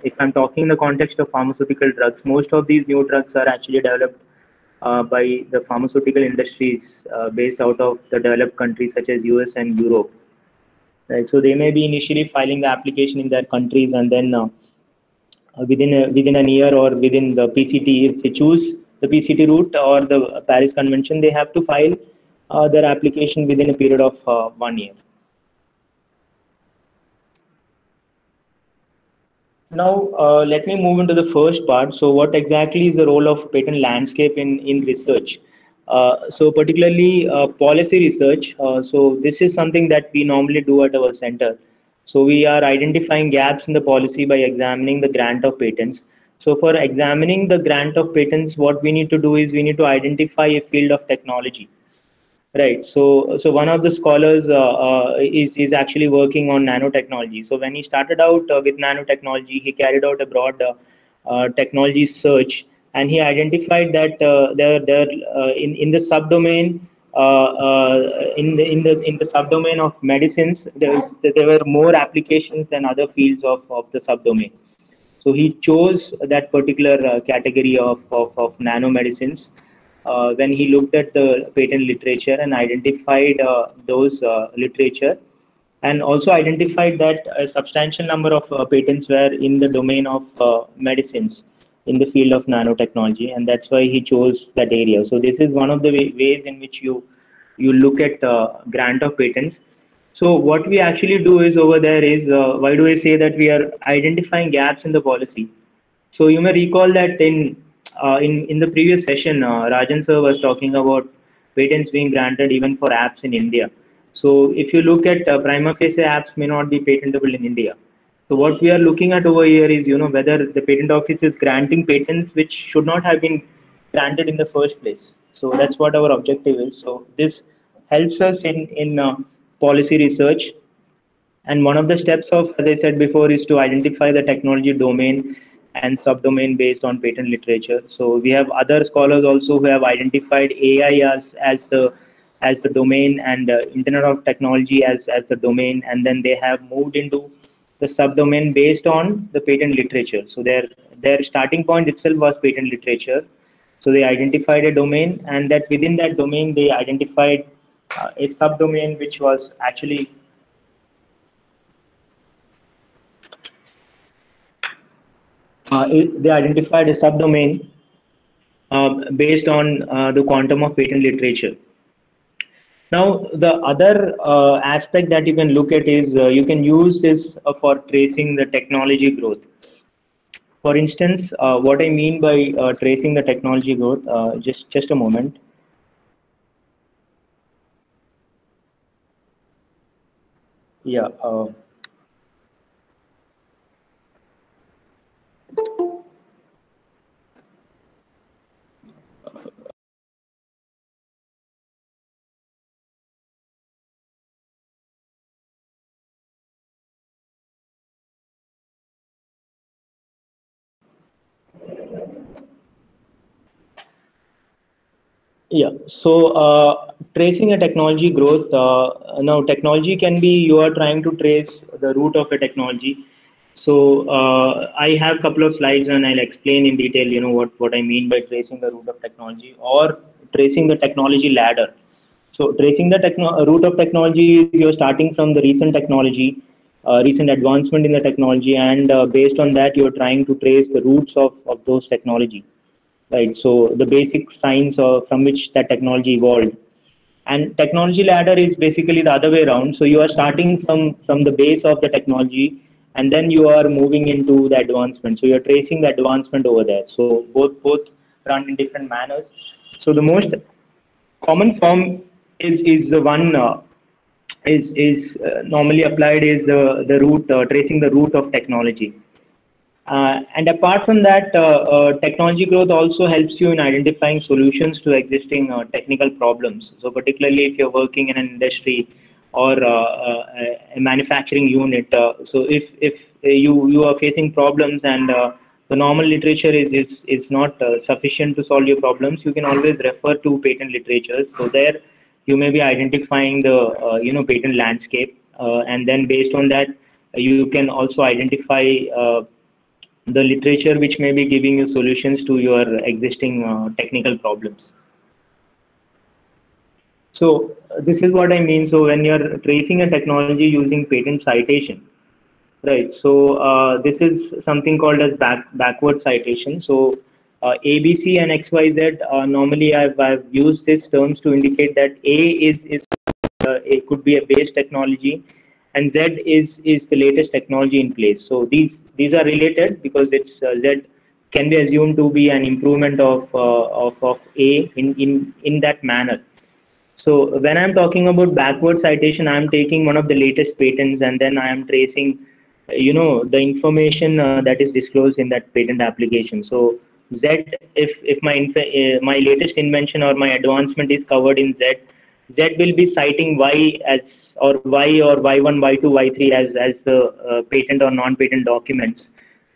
if I'm talking in the context of pharmaceutical drugs, most of these new drugs are actually developed by the pharmaceutical industries based out of the developed countries such as US and Europe. Right. So they may be initially filing the application in their countries, and then within an year or within the PCT, if they choose the PCT route or the Paris Convention, they have to file their application within a period of 1 year. Now, let me move into the first part. So, what exactly is the role of patent landscape in research? So, particularly policy research. So, this is something that we normally do at our center. So, we are identifying gaps in the policy by examining the grant of patents. So, for examining the grant of patents, what we need to do is we need to identify a field of technology. Right. So one of the scholars is actually working on nanotechnology. So when he started out with nanotechnology, he carried out a broad technology search, and he identified that there in the subdomain in the subdomain of medicines, there were more applications than other fields of the subdomain. So he chose that particular category of nanomedicines when he looked at the patent literature and identified those literature, and also identified that a substantial number of patents were in the domain of medicines in the field of nanotechnology, and that's why he chose that area. So this is one of the ways in which you look at grant of patents. So what we actually do is over there is why do I say that we are identifying gaps in the policy? So you may recall that in the previous session, Rajan sir was talking about patents being granted even for apps in India. So if you look at prima facie, apps may not be patentable in India. So what we are looking at over here is whether the patent office is granting patents which should not have been granted in the first place. So that's what our objective is. So this helps us in policy research, and one of the steps of, as I said before, is to identify the technology domain and subdomain based on patent literature. So we have other scholars also who have identified AI as the domain, and Internet of Technology as the domain, and then they have moved into the subdomain based on the patent literature. So their starting point itself was patent literature. So they identified a domain, and that within that domain they identified a subdomain which was actually they identified a subdomain based on the quantum of patent literature. Now, the other aspect that you can look at is you can use this for tracing the technology growth. For instance, what I mean by tracing the technology growth, just a moment. Yeah. Yeah. So tracing a technology growth. Now, technology can be you are trying to trace the root of a technology. So I have a couple of slides and I'll explain in detail. You know what I mean by tracing the root of technology or tracing the technology ladder. So tracing the root of technology is you're starting from the recent technology, recent advancement in the technology, and based on that you're trying to trace the roots of those technology, right? So the basic science from which that technology evolved. And technology ladder is basically the other way around. So you are starting from the base of the technology, and then you are moving into the advancement. So you're tracing the advancement over there. So both run in different manners. So the most common form is the one is normally applied is the root tracing the root of technology. And apart from that, technology growth also helps you in identifying solutions to existing technical problems. So, particularly if you're working in an industry or a manufacturing unit, so if you are facing problems and the normal literature is not sufficient to solve your problems, you can always refer to patent literatures. So there, you may be identifying the patent landscape, and then based on that, you can also identify. The literature which may be giving you solutions to your existing technical problems. So this is what I mean. So when you're tracing a technology using patent citation, right? So this is something called as backward citation. So ABC and XYZ, normally I've used these terms to indicate that A is it could be a base technology, and Z is the latest technology in place. So these are related because it's Z can be assumed to be an improvement of A in that manner. So when I'm talking about backward citation, I'm taking one of the latest patents and then I am tracing, the information that is disclosed in that patent application. So Z, if my latest invention or my advancement is covered in Z, Z will be citing Y as or Y or Y1, Y2, Y3 as the patent or non-patent documents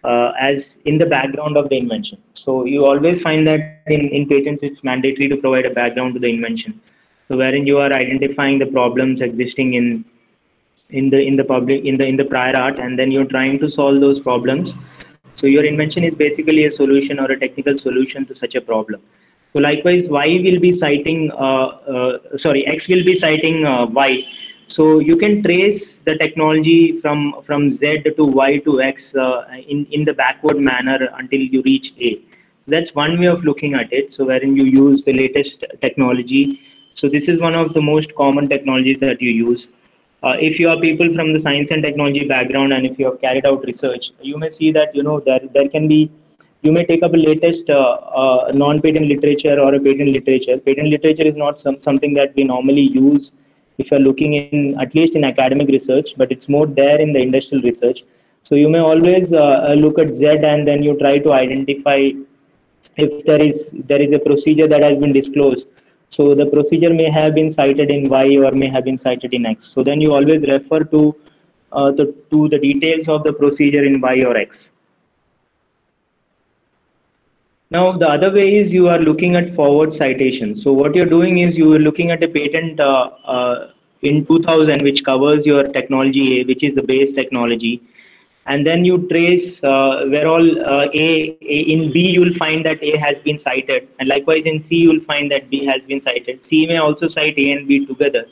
as in the background of the invention. So you always find that in patents it's mandatory to provide a background to the invention. So wherein you are identifying the problems existing in the prior art, and then you're trying to solve those problems. So your invention is basically a solution or a technical solution to such a problem. So likewise, X will be citing Y. So you can trace the technology from Z to Y to X in the backward manner until you reach A. That's one way of looking at it. So wherein you use the latest technology. So this is one of the most common technologies that you use. If you are people from the science and technology background, and if you have carried out research, you may see that there can be you may take up a latest non-patent literature or a patent literature. Patent literature is not something that we normally use if you're looking in at least in academic research, but it's more there in the industrial research. So you may always look at Z and then you try to identify if there is a procedure that has been disclosed. So the procedure may have been cited in Y or may have been cited in X. So then you always refer to the details of the procedure in Y or X. Now, the other way is you are looking at forward citation. So what you're doing is you are looking at a patent in 2000, which covers your technology A, which is the base technology. And then you trace where all in B, you will find that A has been cited. And likewise in C, you will find that B has been cited. C may also cite A and B together.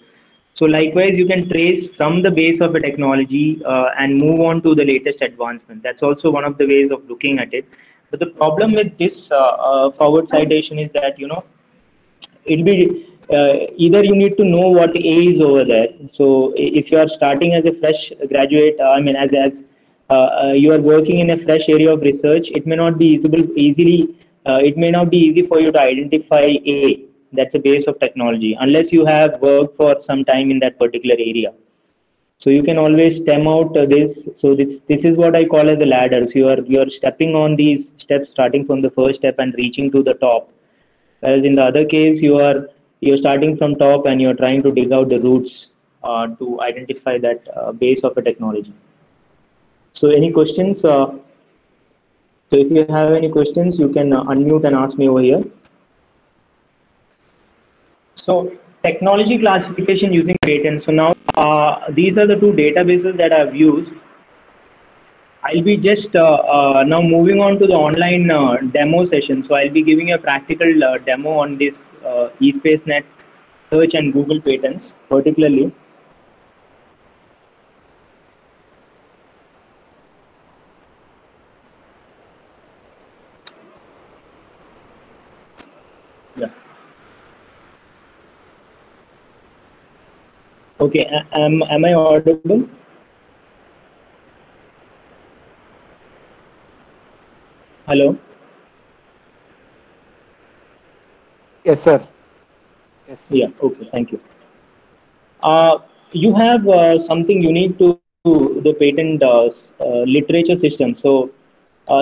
So likewise, you can trace from the base of a technology and move on to the latest advancement. That's also one of the ways of looking at it. But the problem with this forward citation is that it'll be either you need to know what A is over there. So if you are starting as a fresh graduate, I mean you are working in a fresh area of research, it may not be easily. It may not be easy for you to identify A. That's a base of technology unless you have worked for some time in that particular area. So you can always stem out this. So this is what I call as a ladder. So you're stepping on these steps, starting from the first step and reaching to the top. Whereas in the other case, you're starting from top and you're trying to dig out the roots to identify that base of a technology. So any questions? So if you have any questions, you can unmute and ask me over here. So technology classification using patents. So now these are the two databases that I've used. I'll be just now moving on to the online demo session. So I'll be giving a practical demo on this eSpaceNet search and Google patents particularly. Yeah. Okay. Am I audible? Hello. Yes, sir. Yes. Yeah. Okay. Thank you. You have something unique to the patent literature system. So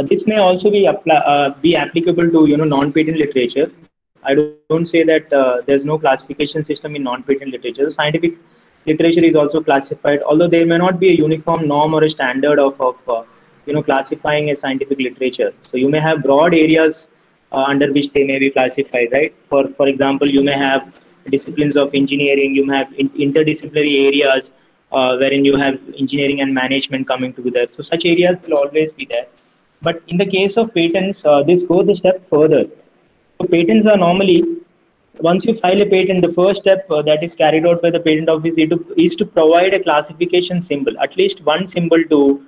this may also be applicable to non-patent literature. I don't say that there's no classification system in non-patent literature. Scientific literature is also classified, although there may not be a uniform norm or a standard of classifying a scientific literature. So you may have broad areas under which they may be classified, right? For example, you may have disciplines of engineering, you may have interdisciplinary areas wherein you have engineering and management coming together. So such areas will always be there. But in the case of patents, this goes a step further. So patents are normally, once you file a patent, the first step that is carried out by the patent office is to provide a classification symbol, at least one symbol to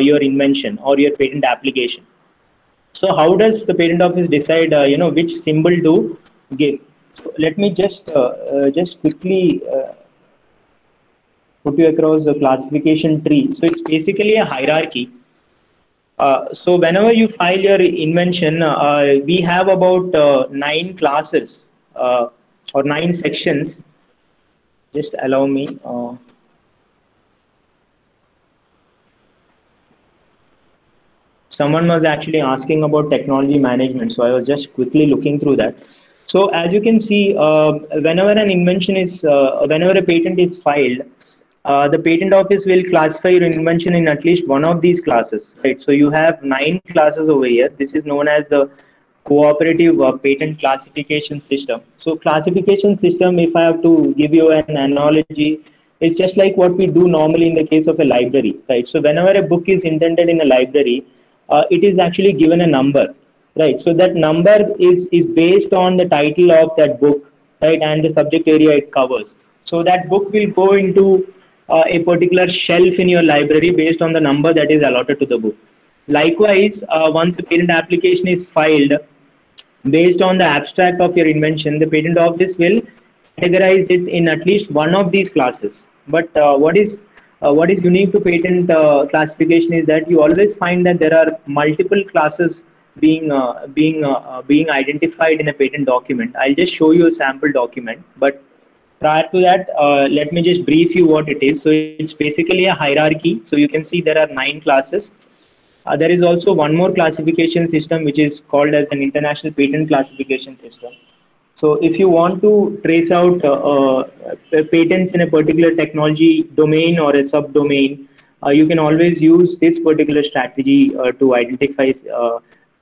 your invention or your patent application. So how does the patent office decide, which symbol to give? So let me just quickly put you across the classification tree. So it's basically a hierarchy. So whenever you file your invention, we have about 9 classes or 9 sections. Just allow me. Someone was actually asking about technology management, so I was just quickly looking through that. So as you can see, whenever whenever a patent is filed, the patent office will classify your invention in at least one of these classes, right? So you have 9 classes over here. This is known as the cooperative patent classification system. So classification system, if I have to give you an analogy, is just like what we do normally in the case of a library, right? So whenever a book is intended in a library, it is actually given a number, right? So that number is based on the title of that book, right, and the subject area it covers. So that book will go into a particular shelf in your library based on the number that is allotted to the book. Likewise, once a patent application is filed, based on the abstract of your invention, the patent office will categorize it in at least one of these classes. But what is unique to patent classification is that you always find that there are multiple classes being identified in a patent document. I'll just show you a sample document, but prior to that, let me just brief you what it is. So it's basically a hierarchy. So you can see there are 9 classes. There is also one more classification system which is called as an international patent classification system. So if you want to trace out patents in a particular technology domain or a subdomain, you can always use this particular strategy to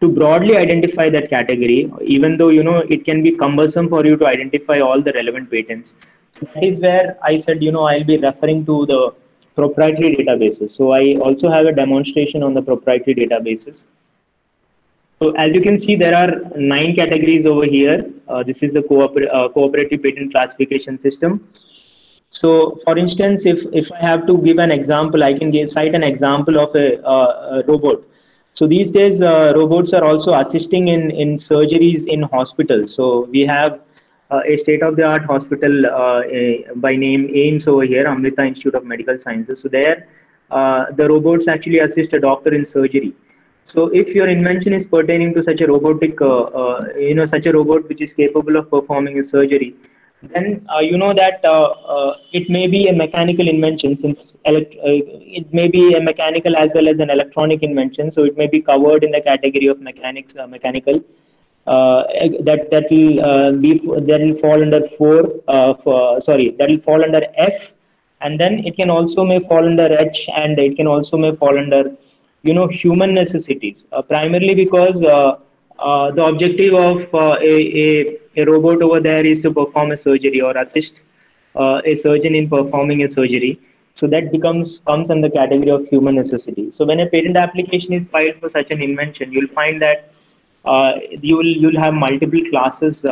broadly identify that category, even though it can be cumbersome for you to identify all the relevant patents. That is where I said I'll be referring to the proprietary databases. So I also have a demonstration on the proprietary databases. So as you can see, there are 9 categories over here. This is the cooperative patent classification system. So for instance, if I have to give an example, I can cite an example of a robot. So these days, robots are also assisting in surgeries in hospitals. So we have a state-of-the-art hospital by name AIIMS over here, Amrita Institute of Medical Sciences. So there, the robots actually assist a doctor in surgery. So if your invention is pertaining to such a such a robot which is capable of performing a surgery, then you know that it may be a mechanical invention, since it may be a mechanical as well as an electronic invention. So it may be covered in the category of mechanical. That will fall under that will fall under F, and then it can also may fall under H, and it can also may fall under human necessities, primarily because the objective of a robot over there is to perform a surgery or assist a surgeon in performing a surgery. So that comes under the category of human necessity. So when a patent application is filed for such an invention, you'll find that you'll have multiple classes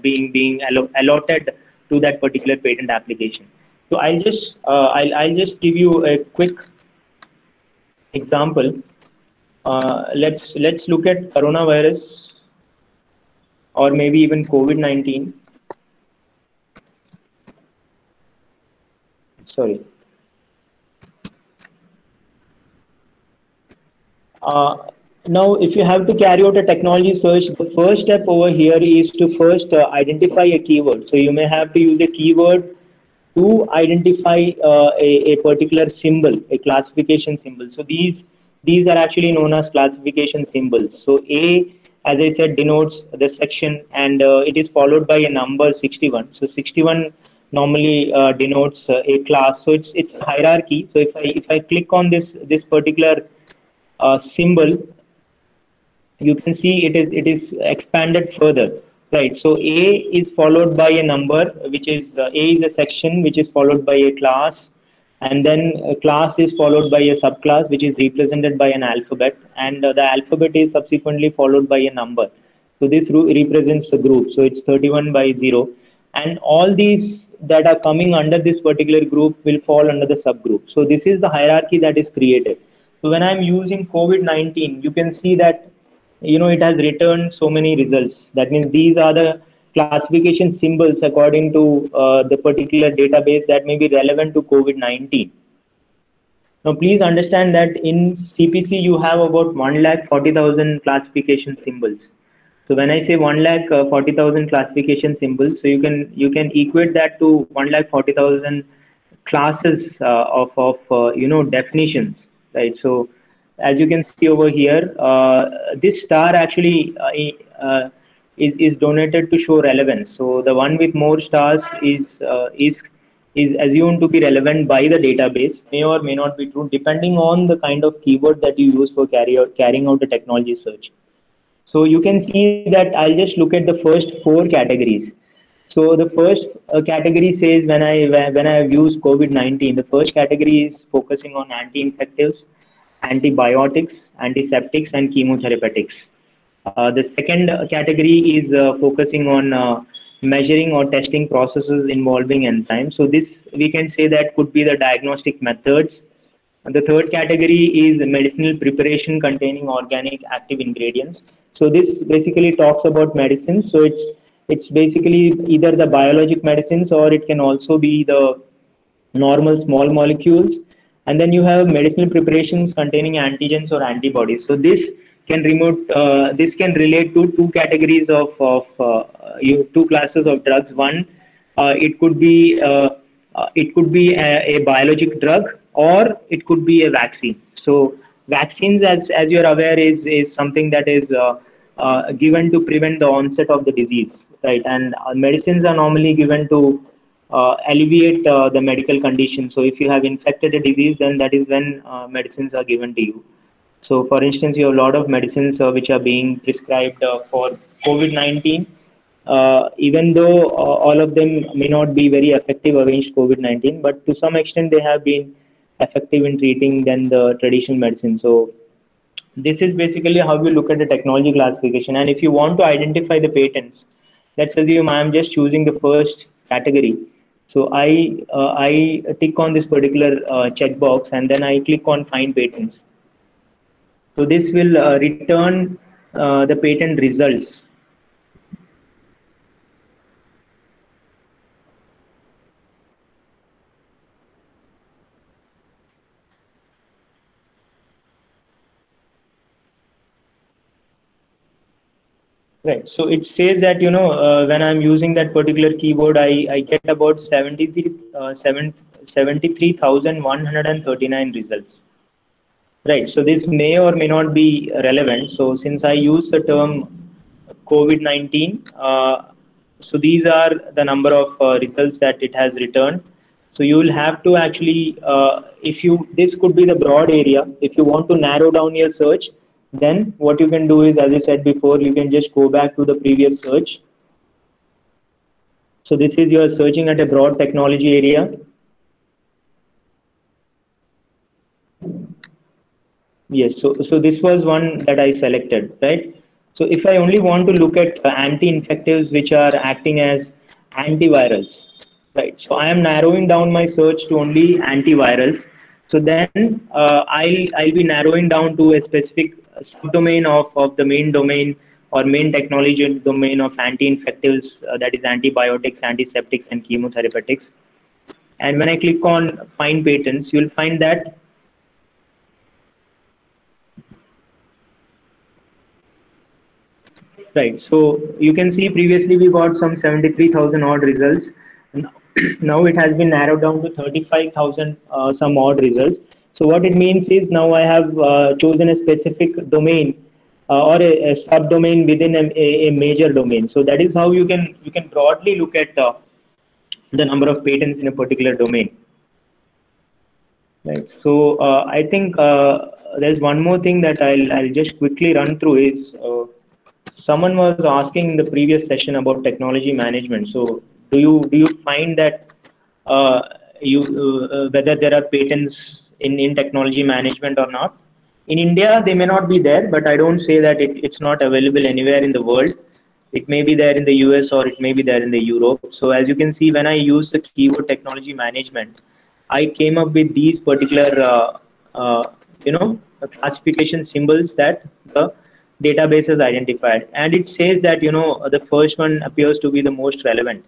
being allotted to that particular patent application. So I'll just give you a quick example. Let's look at coronavirus, or maybe even COVID-19. Sorry. Uh, Now, if you have to carry out a technology search, the first step over here is to first identify a keyword. So you may have to use a keyword to identify a particular symbol, a classification symbol. So these are actually known as classification symbols. So A, as I said, denotes the section, and it is followed by a number 61. So 61 normally denotes a class. So it's a hierarchy. So if I click on this particular symbol, you can see it is expanded further, right? So A is followed by a number, which is A is a section which is followed by a class, and then a class is followed by a subclass which is represented by an alphabet, and the alphabet is subsequently followed by a number. So this represents the group, so it's 31 by 0, and all these that are coming under this particular group will fall under the subgroup. So this is the hierarchy that is created. So when I'm using COVID-19, you can see that it has returned so many results. That means these are the classification symbols according to the particular database that may be relevant to COVID-19. Now please understand that in CPC you have about 1,40,000 classification symbols. So when I say 1,40,000 classification symbols, so you can equate that to 1,40,000 classes of definitions, right? So as you can see over here, this star actually is donated to show relevance. So the one with more stars is assumed to be relevant by the database, may or may not be true, depending on the kind of keyword that you use for carrying out a technology search. So you can see that I'll just look at the first four categories. So the first category says when I have used COVID-19, the first category is focusing on anti-infectives, antibiotics, antiseptics, and chemotherapeutics. The second category is focusing on measuring or testing processes involving enzymes. So this we can say that could be the diagnostic methods. And the third category is the medicinal preparation containing organic active ingredients. So this basically talks about medicines. So it's basically either the biologic medicines, or it can also be the normal small molecules. And then you have medicinal preparations containing antigens or antibodies. So this can relate to two categories of two classes of drugs. One, it could be a biologic drug, or it could be a vaccine. So vaccines, as you're aware, is something that is given to prevent the onset of the disease, right? And medicines are normally given to alleviate the medical condition. So if you have infected a disease, then that is when medicines are given to you. So for instance, you have a lot of medicines which are being prescribed for COVID-19, even though all of them may not be very effective against COVID-19, but to some extent they have been effective in treating than the traditional medicine. So this is basically how we look at the technology classification. And if you want to identify the patents, let's assume I am just choosing the first category. So I tick on this particular checkbox, and then I click on find patents. So this will return the patent results. Right. So it says that when I'm using that particular keyword, I get about 73,139 results. Right. So this may or may not be relevant. So since I use the term COVID-19, so these are the number of results that it has returned. So you will have to actually, if you, this could be the broad area. If you want to narrow down your search, then what you can do is, as I said before, you can just go back to the previous search. So this is, you are searching at a broad technology area. Yes, so this was one that I selected, right? So if I only want to look at anti-infectives which are acting as antivirals, right? So I am narrowing down my search to only antivirals. So then I'll be narrowing down to a specific subdomain of the main domain or main technology domain of anti-infectives, that is antibiotics, antiseptics, and chemotherapeutics. And when I click on find patents, you'll find that right. So you can see previously we got some 73,000 odd results. Now it has been narrowed down to 35,000 some odd results. So what it means is now I have chosen a specific domain or a subdomain within a major domain. So that is how you can broadly look at the number of patents in a particular domain. Right. So I think there's one more thing that I'll just quickly run through is someone was asking in the previous session about technology management. So do you find that uh, you whether there are patents in technology management or not? In India, they may not be there, but I don't say that it's not available anywhere in the world. It may be there in the US or it may be there in the Europe. So as you can see, when I use the keyword technology management, I came up with these particular, classification symbols that the database has identified, and it says that the first one appears to be the most relevant.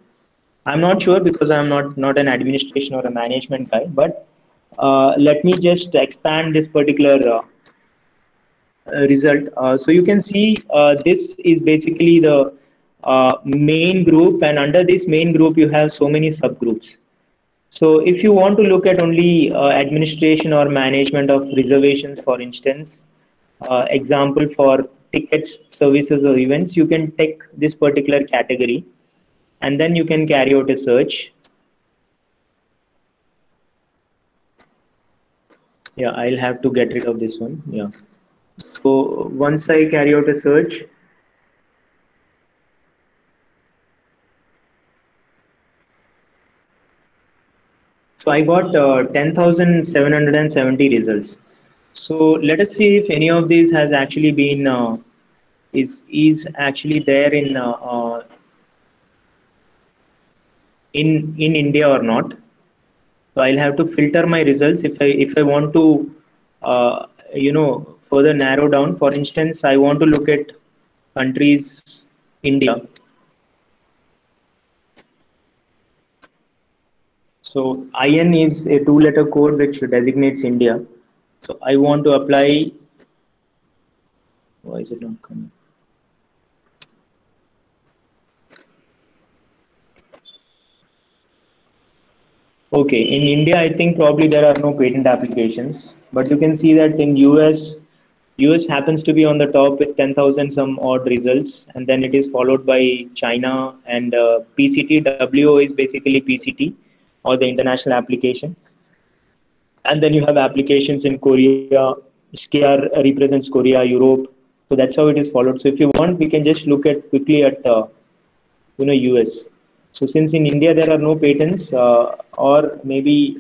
I'm not sure because I'm not an administration or a management guy, but let me just expand this particular result. So you can see this is basically the main group, and under this main group you have so many subgroups. So if you want to look at only administration or management of reservations, for instance, example for tickets, services, or events, you can take this particular category and then you can carry out a search. Yeah, I'll have to get rid of this one. Yeah. So once I carry out a search, so I got 10,770 results. So let us see if any of these has actually been is actually there in India or not. So I'll have to filter my results if I want to further narrow down. For instance, I want to look at countries India. So IN is a two-letter code which designates India. So I want to apply. Why is it not coming? Okay, in India, I think probably there are no patent applications, but you can see that in US happens to be on the top with 10,000 some odd results, and then it is followed by China and PCT. WO is basically PCT or the international application, and then you have applications in Korea. SKR represents Korea, Europe. So that's how it is followed. So if you want, we can just look at quickly at US. So since in India there are no patents, or maybe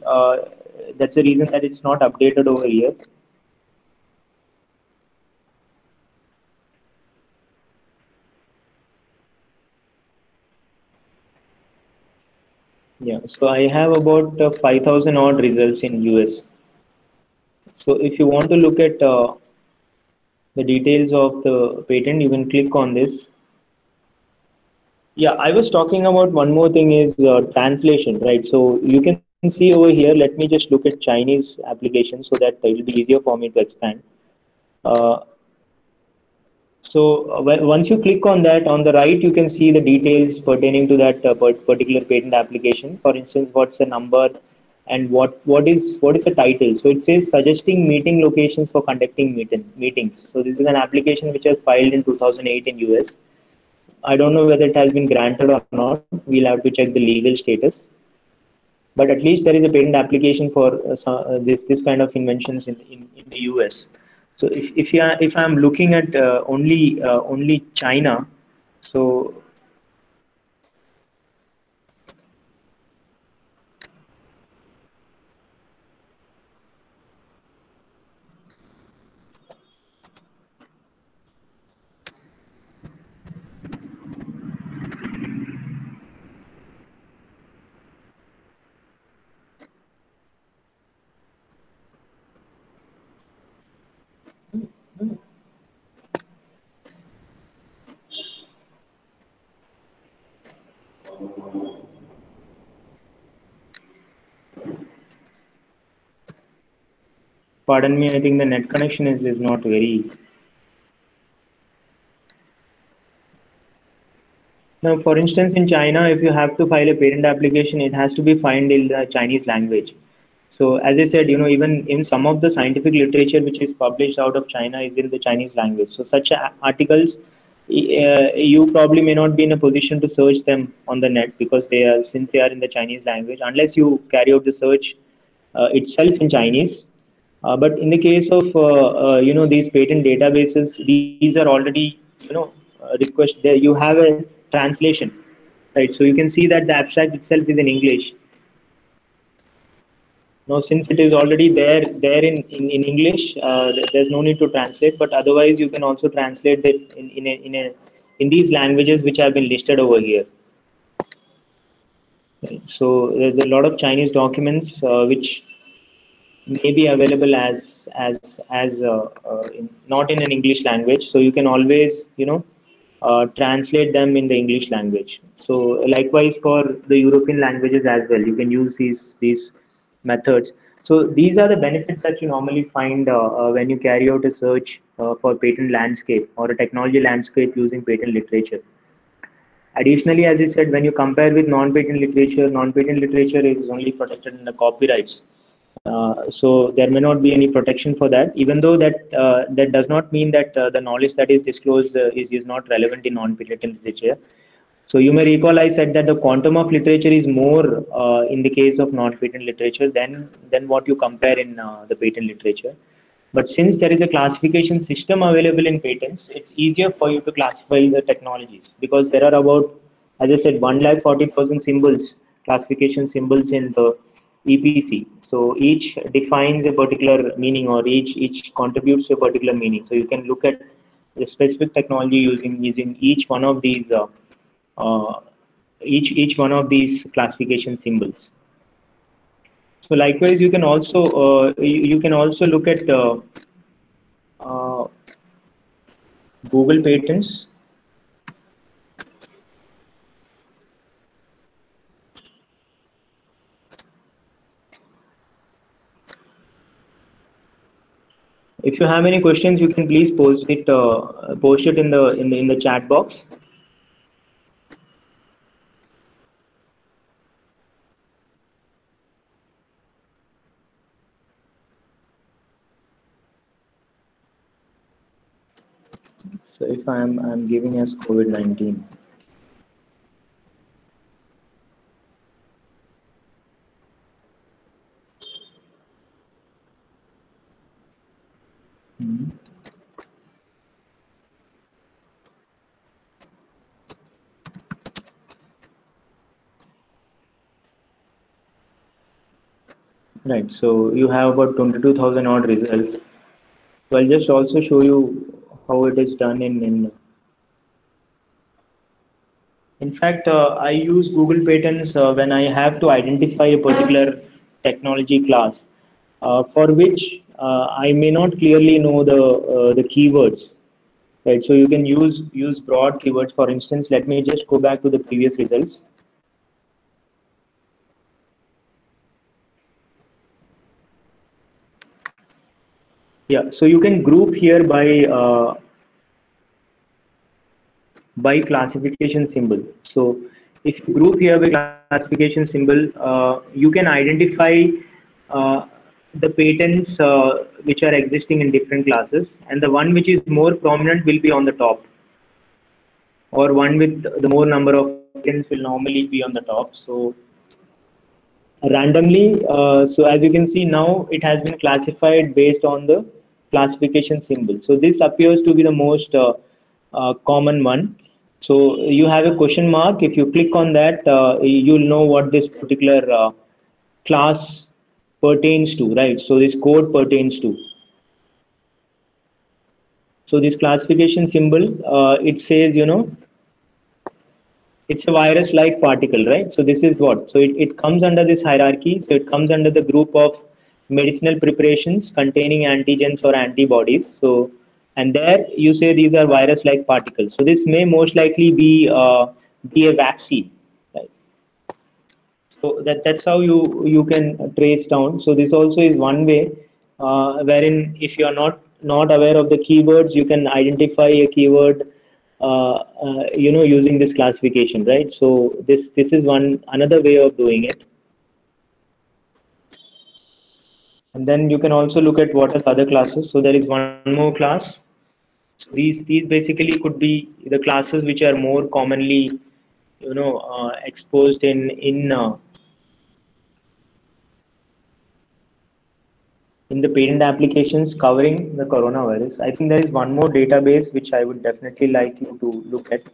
that's the reason that it's not updated over here. Yeah, so I have about 5,000 odd results in US. So if you want to look at the details of the patent, you can click on this. Yeah, I was talking about one more thing is translation, right? So you can see over here, let me just look at Chinese application so that it will be easier for me to expand. Uh, once you click on that, on the right, you can see the details pertaining to that particular patent application. For instance, what's the number and what is the title. So it says suggesting meeting locations for conducting meetings. So this is an application which was filed in 2008 in US. I don't know whether it has been granted or not. We'll have to check the legal status. but at least there is a patent application for this kind of inventions in the US. So if I'm looking at only China, so pardon me, I think the net connection is not very. Now, for instance, in China, if you have to file a patent application, it has to be filed in the Chinese language. So, as I said, even in some of the scientific literature which is published out of China is in the Chinese language. So, such articles, you probably may not be in a position to search them on the net because since they are in the Chinese language, unless you carry out the search itself in Chinese. But in the case of these patent databases, these are already request there. You have a translation, right? So you can see that the abstract itself is in English. Now, since it is already there in English, there's no need to translate. But otherwise, you can also translate it in these languages which have been listed over here. Right? So there's a lot of Chinese documents which may be available not in an English language. So you can always translate them in the English language. So likewise for the European languages as well, you can use these methods. So these are the benefits that you normally find when you carry out a search for patent landscape or a technology landscape using patent literature. Additionally, as I said, when you compare with non-patent literature is only protected in the copyrights. So there may not be any protection for that, even though that does not mean that the knowledge that is disclosed is not relevant in non-patent literature. So you may recall I said that the quantum of literature is more in the case of non-patent literature than what you compare in the patent literature. But since there is a classification system available in patents, it's easier for you to classify the technologies because there are about, as I said, 140,000 symbols, classification symbols in the EPC. So each defines a particular meaning or each contributes to a particular meaning. So you can look at the specific technology using each one of these uh, each one of these classification symbols. So likewise, you can also look at uh, Google Patents. If you have any questions, you can please post it in the chat box. So if I'm giving us COVID-19. Right, so you have about 22,000 odd results. So I'll just also show you how it is done in fact, I use Google Patents when I have to identify a particular technology class for which I may not clearly know the keywords. Right, so you can use broad keywords. For instance, let me just go back to the previous results. Yeah, so you can group here by classification symbol. So if you group here by classification symbol, you can identify uh, the patents which are existing in different classes, and the one which is more prominent will be on the top, or one with the more number of patents will normally be on the top. So randomly. So as you can see now, it has been classified based on the classification symbol. So this appears to be the most common one. So you have a question mark. If you click on that, you'll know what this particular class pertains to, right? So this code pertains to. So this classification symbol, it says, it's a virus like particle, right? So this is what, so it comes under this hierarchy. So it comes under the group of medicinal preparations containing antigens or antibodies. So, and there you say these are virus like particles. So this may most likely be a vaccine, right? So that's how you can trace down. So this also is one way, wherein if you are not aware of the keywords, you can identify a keyword, using this classification, right? So this is one another way of doing it. And then you can also look at what are the other classes. So there is one more class. So these basically could be the classes which are more commonly, exposed in the patent applications covering the coronavirus. I think there is one more database which I would definitely like you to look at.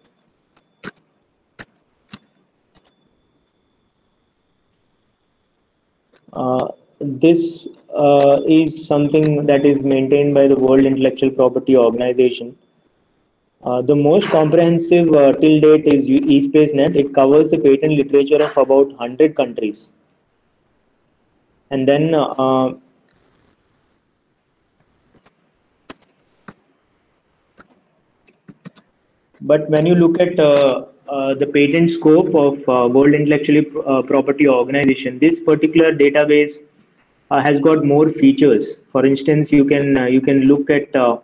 This is something that is maintained by the World Intellectual Property Organization. The most comprehensive till date is eSpaceNet. It covers the patent literature of about 100 countries. And then but when you look at the patent scope of World Intellectual Property Organization, this particular database has got more features. For instance, you can look at the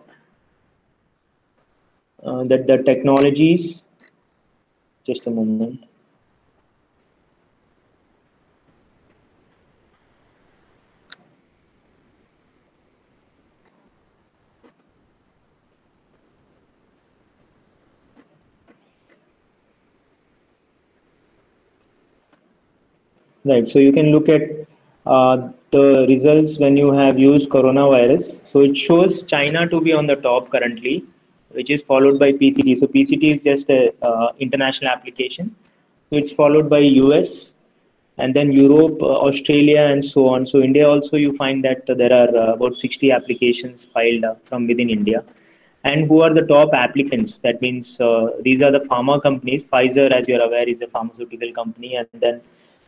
technologies. Just a moment. Right. So you can look at the results when you have used coronavirus. So it shows China to be on the top currently, which is followed by PCT. So PCT is just a international application. So it's followed by US, and then Europe, Australia, and so on. So India also, you find that there are about 60 applications filed from within India. And who are the top applicants? That means these are the pharma companies. Pfizer, as you're aware, is a pharmaceutical company, and then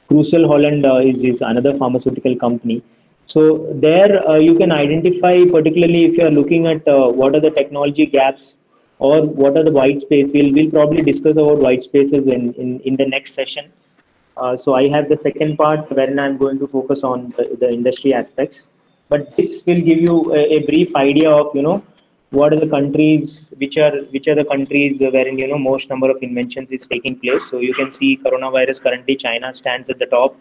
Crucial Holland is another pharmaceutical company. So there you can identify, particularly if you are looking at what are the technology gaps or what are the white space. We'll probably discuss about white spaces in the next session. So I have the second part wherein I'm going to focus on the industry aspects. But this will give you a brief idea of what are the countries which are the countries wherein most number of inventions is taking place. So you can see coronavirus currently China stands at the top.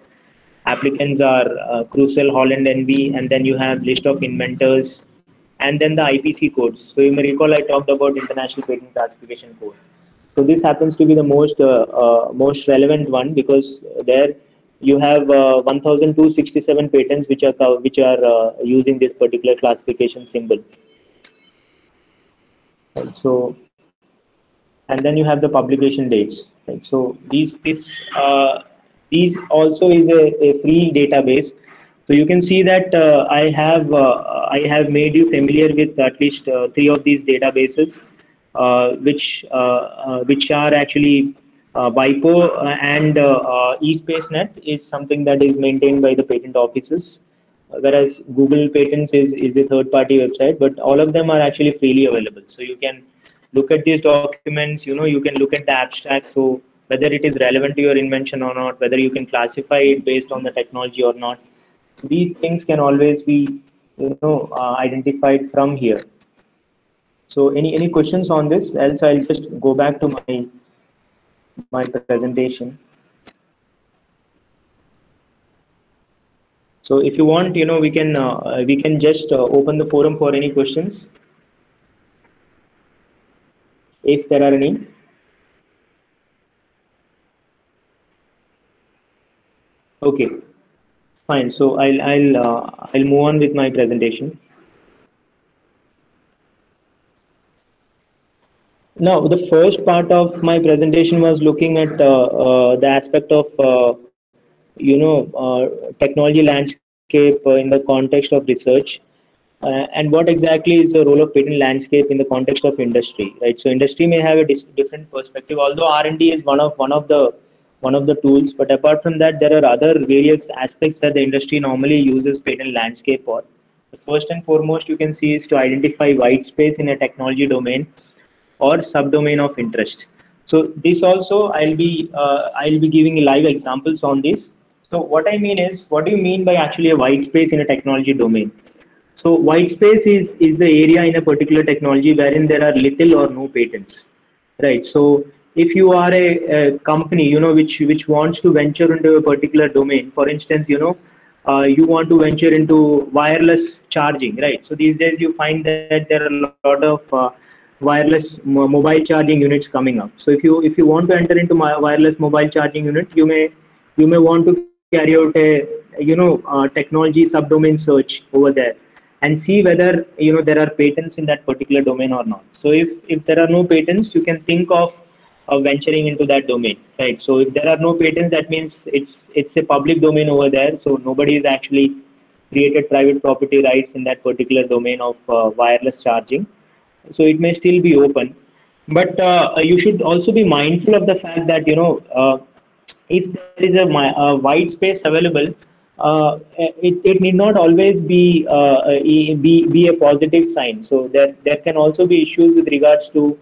Applicants are Crucial, Holland, NV, and then you have list of inventors, and then the IPC codes. So you may recall I talked about International Patent Classification Code. So this happens to be the most relevant one because there you have 1,267 patents which are using this particular classification symbol. Right. So and then you have the publication dates. Right. So these also is a free database. So you can see that I have made you familiar with at least three of these databases, which are actually WIPO and eSpaceNet is something that is maintained by the patent offices, whereas Google Patents is a third-party website. But all of them are actually freely available. So you can look at these documents. You can look at the abstract. So whether it is relevant to your invention or not, whether you can classify it based on the technology or not, these things can always be identified from here. So any questions on this? Else I'll just go back to my presentation. So if you want, we can just open the forum for any questions, if there are any. Okay. Fine. So I'll move on with my presentation. Now, the first part of my presentation was looking at the aspect of technology landscape in the context of research, and what exactly is the role of patent landscape in the context of industry, right? So industry may have a different perspective, although R&D is one of the tools, but apart from that, there are other various aspects that the industry normally uses patent landscape for. The first and foremost you can see is to identify white space in a technology domain or subdomain of interest. So this also I'll be giving live examples on this. So what I mean is, what do you mean by actually a white space in a technology domain? So white space is the area in a particular technology wherein there are little or no patents, right? So if you are a company, which wants to venture into a particular domain, for instance, you want to venture into wireless charging, right? So these days you find that there are a lot of wireless mobile charging units coming up. So if you want to enter into my wireless mobile charging unit, you may want to carry out a technology subdomain search over there and see whether there are patents in that particular domain or not. So if there are no patents, you can think of venturing into that domain, right? So if there are no patents, that means it's a public domain over there, so nobody is actually created private property rights in that particular domain of wireless charging, so it may still be open. But you should also be mindful of the fact that if there is a wide space available, it need not always be a positive sign. So there can also be issues with regards to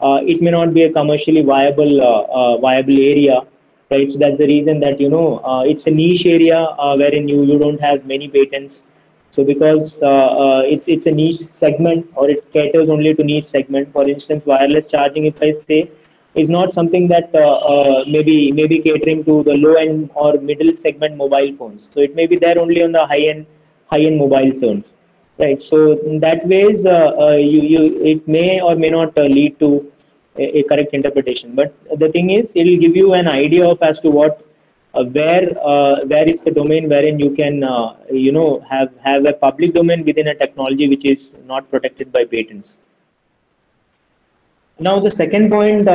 it may not be a commercially viable area, right? So that's the reason that it's a niche area wherein you don't have many patents. So because it's a niche segment, or it caters only to niche segment. For instance, wireless charging, if I say, is not something that maybe catering to the low end or middle segment mobile phones. So it may be there only on the high end mobile phones, right? So in that ways, you it may or may not lead to a correct interpretation. But the thing is, it will give you an idea of as to what where is the domain wherein you can have a public domain within a technology which is not protected by patents. Now, the second point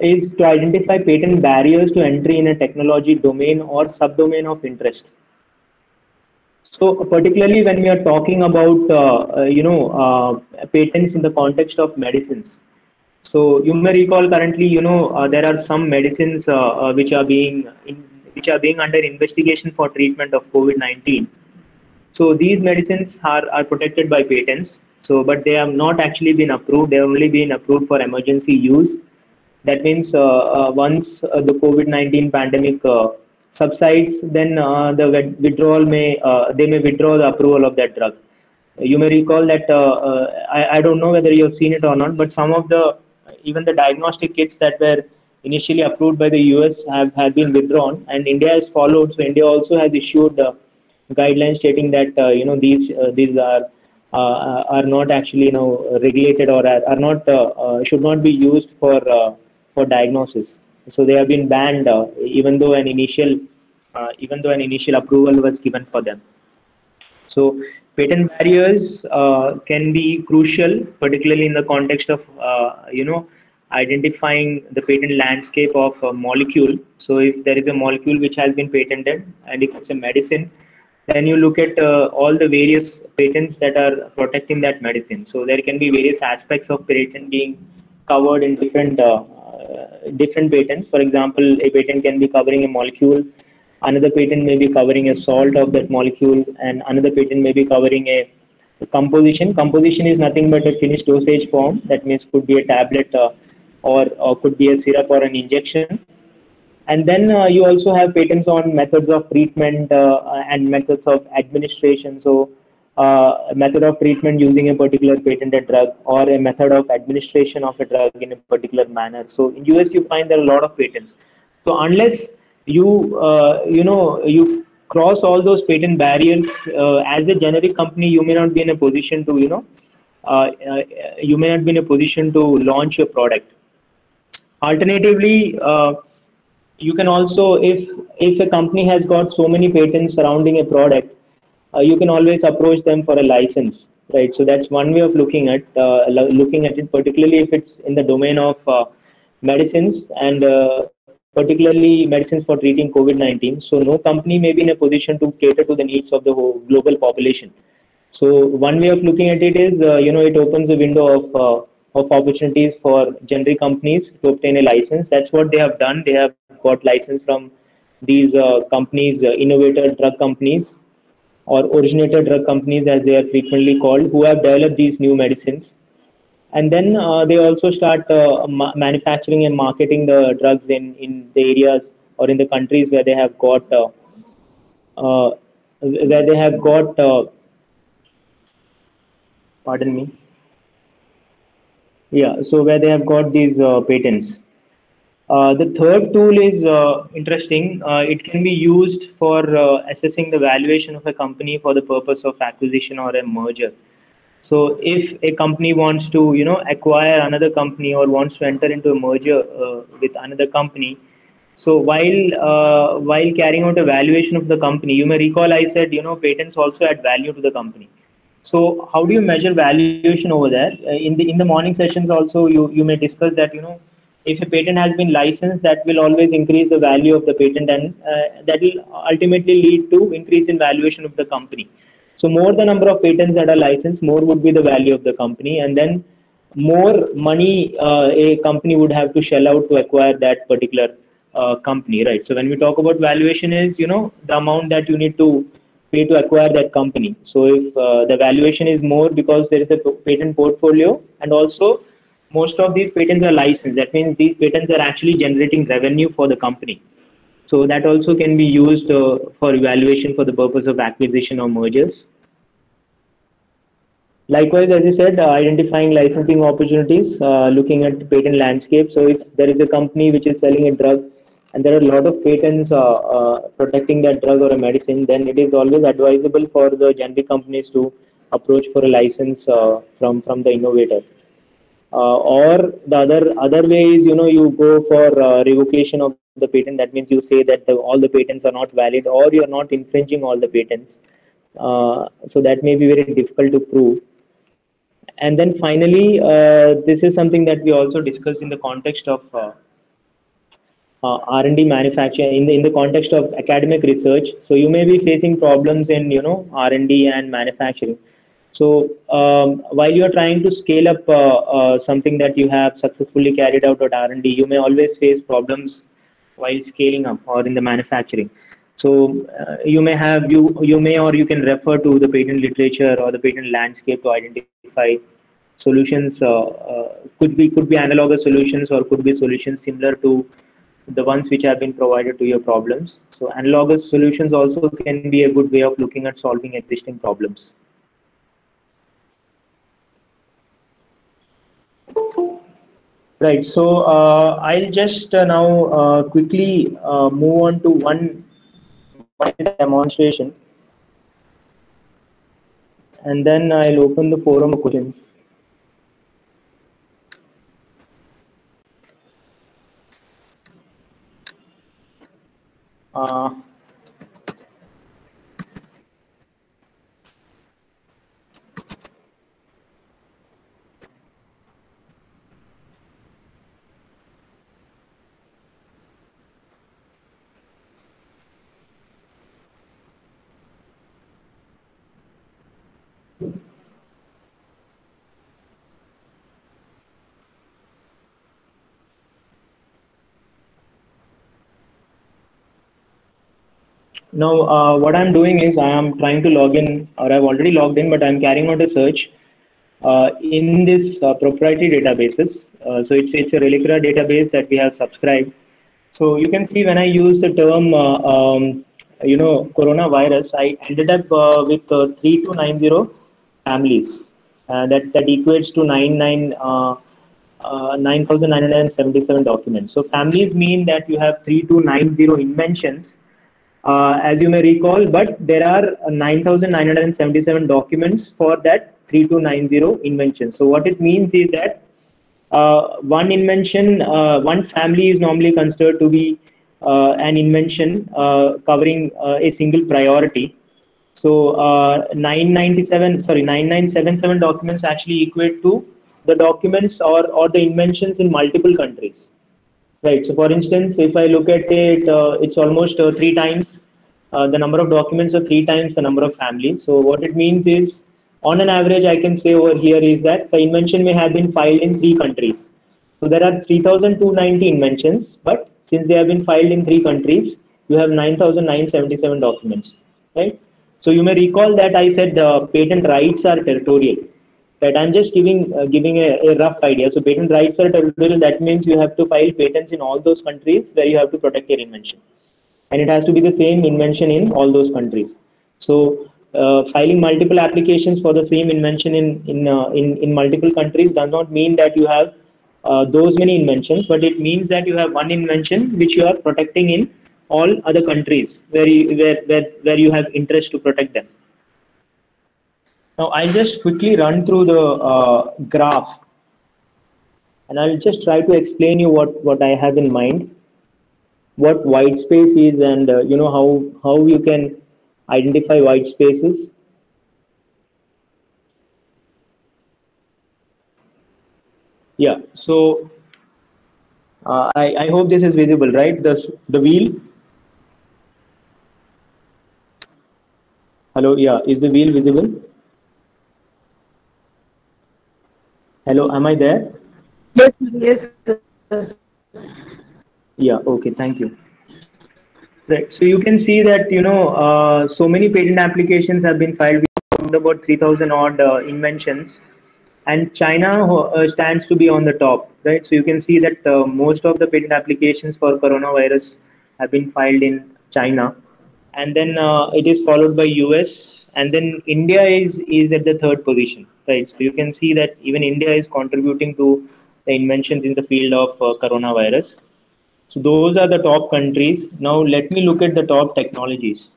is to identify patent barriers to entry in a technology domain or subdomain of interest. So, particularly when we are talking about patents in the context of medicines. So, you may recall currently, there are some medicines which are being under investigation for treatment of COVID-19. So these medicines are protected by patents. So, but they have not actually been approved. They have only been approved for emergency use. That means once the COVID-19 pandemic subsides, then the withdrawal they may withdraw the approval of that drug. You may recall that I don't know whether you have seen it or not, but some of the even the diagnostic kits that were initially approved by the US have been withdrawn, and India has followed. So India also has issued guidelines stating that these are not actually regulated, or are not should not be used for diagnosis. So they have been banned, even though an initial approval was given for them. So patent barriers can be crucial, particularly in the context of identifying the patent landscape of a molecule. So if there is a molecule which has been patented, and if it's a medicine, then you look at all the various patents that are protecting that medicine. So there can be various aspects of patent being covered in different patents. For example, a patent can be covering a molecule, another patent may be covering a salt of that molecule, and another patent may be covering a composition. Composition is nothing but a finished dosage form. That means could be a tablet, or could be a syrup or an injection. And then you also have patents on methods of treatment and methods of administration. So a method of treatment using a particular patented drug, or a method of administration of a drug in a particular manner. So in US you find there are a lot of patents. So unless you cross all those patent barriers, as a generic company, you may not be in a position to uh, uh, you may not be in a position to launch your product. Alternatively, you can also, if a company has got so many patents surrounding a product, you can always approach them for a license, right? So that's one way of looking at it, particularly if it's in the domain of medicines, and particularly medicines for treating COVID-19. So no company may be in a position to cater to the needs of the whole global population. So one way of looking at it is, it opens a window of opportunities for generic companies to obtain a license. That's what they have done. They have got license from these companies, innovator drug companies, or originator drug companies, as they are frequently called, who have developed these new medicines. And then they also start manufacturing and marketing the drugs in the areas or in the countries uh, where they have got pardon me. Yeah, so where they have got these patents. The third tool is interesting. It can be used for assessing the valuation of a company for the purpose of acquisition or a merger. So if a company wants to, acquire another company or wants to enter into a merger with another company, so while carrying out a valuation of the company, you may recall I said, patents also add value to the company. So how do you measure valuation over there? In the morning sessions also, you may discuss that, if a patent has been licensed, that will always increase the value of the patent, and that will ultimately lead to increase in valuation of the company. So more the number of patents that are licensed, more would be the value of the company, and then more money a company would have to shell out to acquire that particular company, right? So when we talk about valuation is, the amount that you need to pay to acquire that company. So if the valuation is more because there is a patent portfolio, and also most of these patents are licensed, that means these patents are actually generating revenue for the company. So that also can be used for evaluation for the purpose of acquisition or mergers. Likewise, as you said, identifying licensing opportunities, looking at patent landscape. So if there is a company which is selling a drug and there are a lot of patents protecting that drug or a medicine, then it is always advisable for the generic companies to approach for a license from the innovator. Or the other way is, you go for revocation of the patent. That means you say that all the patents are not valid, or you are not infringing all the patents. So that may be very difficult to prove. And then finally, this is something that we also discussed in the context of R&D manufacturing, in the context of academic research. So you may be facing problems in, R&D and manufacturing. So while you are trying to scale up something that you have successfully carried out at R&D, you may always face problems while scaling up or in the manufacturing. So you may, or you can refer to the patent literature or the patent landscape to identify solutions. Could be analogous solutions, or could be solutions similar to the ones which have been provided to your problems. So analogous solutions also can be a good way of looking at solving existing problems. Right. So I'll just now quickly move on to one demonstration, and then I'll open the forum for questions. Uh, Now, what I'm doing is I am trying to log in, or I've already logged in, but I'm carrying out a search in this proprietary databases. So it's a Reliquera database that we have subscribed. So you can see when I use the term, coronavirus, I ended up with 3290 families. That equates to 9,977 documents. So families mean that you have 3290 inventions, as you may recall, but there are 9,977 documents for that 3290 invention. So what it means is that one invention, one family is normally considered to be an invention covering a single priority. So 9977 documents actually equate to the documents or the inventions in multiple countries. Right. So, for instance, if I look at it, it's almost three times the number of documents or three times the number of families. So, what it means is, on an average, I can say over here is that the invention may have been filed in three countries. So, there are 3,290 inventions, but since they have been filed in three countries, you have 9,977 documents. Right. So, you may recall that I said patent rights are territorial. Right, I'm just giving a rough idea. So patent rights are territorial. That means you have to file patents in all those countries where you have to protect your invention, and it has to be the same invention in all those countries. So filing multiple applications for the same invention in multiple countries does not mean that you have those many inventions, but it means that you have one invention which you are protecting in all other countries where you have interest to protect them. Now, I'll just quickly run through the graph, and I'll just try to explain you what I have in mind, what white space is, and how you can identify white spaces. Yeah. So I hope this is visible, right? The wheel. Hello. Yeah. Is the wheel visible? Hello. Am I there? Yes, yes, sir. Yeah. Okay. Thank you. Right. So you can see that so many patent applications have been filed. We talked about 3,000 odd inventions, and China stands to be on the top, right? So you can see that most of the patent applications for coronavirus have been filed in China, and then it is followed by US, and then India is at the third position, right? So you can see that even India is contributing to the inventions in the field of coronavirus. So those are the top countries. Now let me look at the top technologies.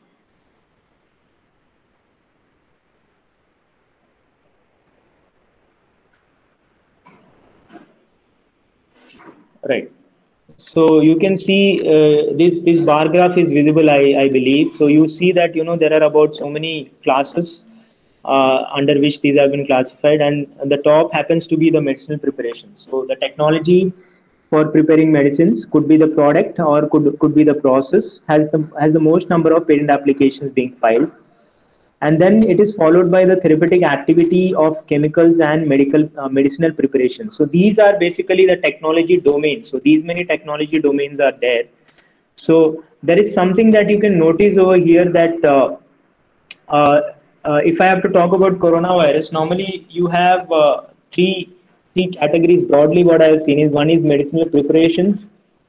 Right. So you can see this bar graph is visible, I believe. So you see that there are about so many classes under which these have been classified, and the top happens to be the medicinal preparation. So the technology for preparing medicines could be the product or could be the process has the most number of patent applications being filed, and then it is followed by the therapeutic activity of chemicals and medicinal preparation. So these are basically the technology domains. So these many technology domains are there. So there is something that you can notice over here that uh, if I have to talk about coronavirus, normally you have three categories broadly. What I have seen is, one is medicinal preparations,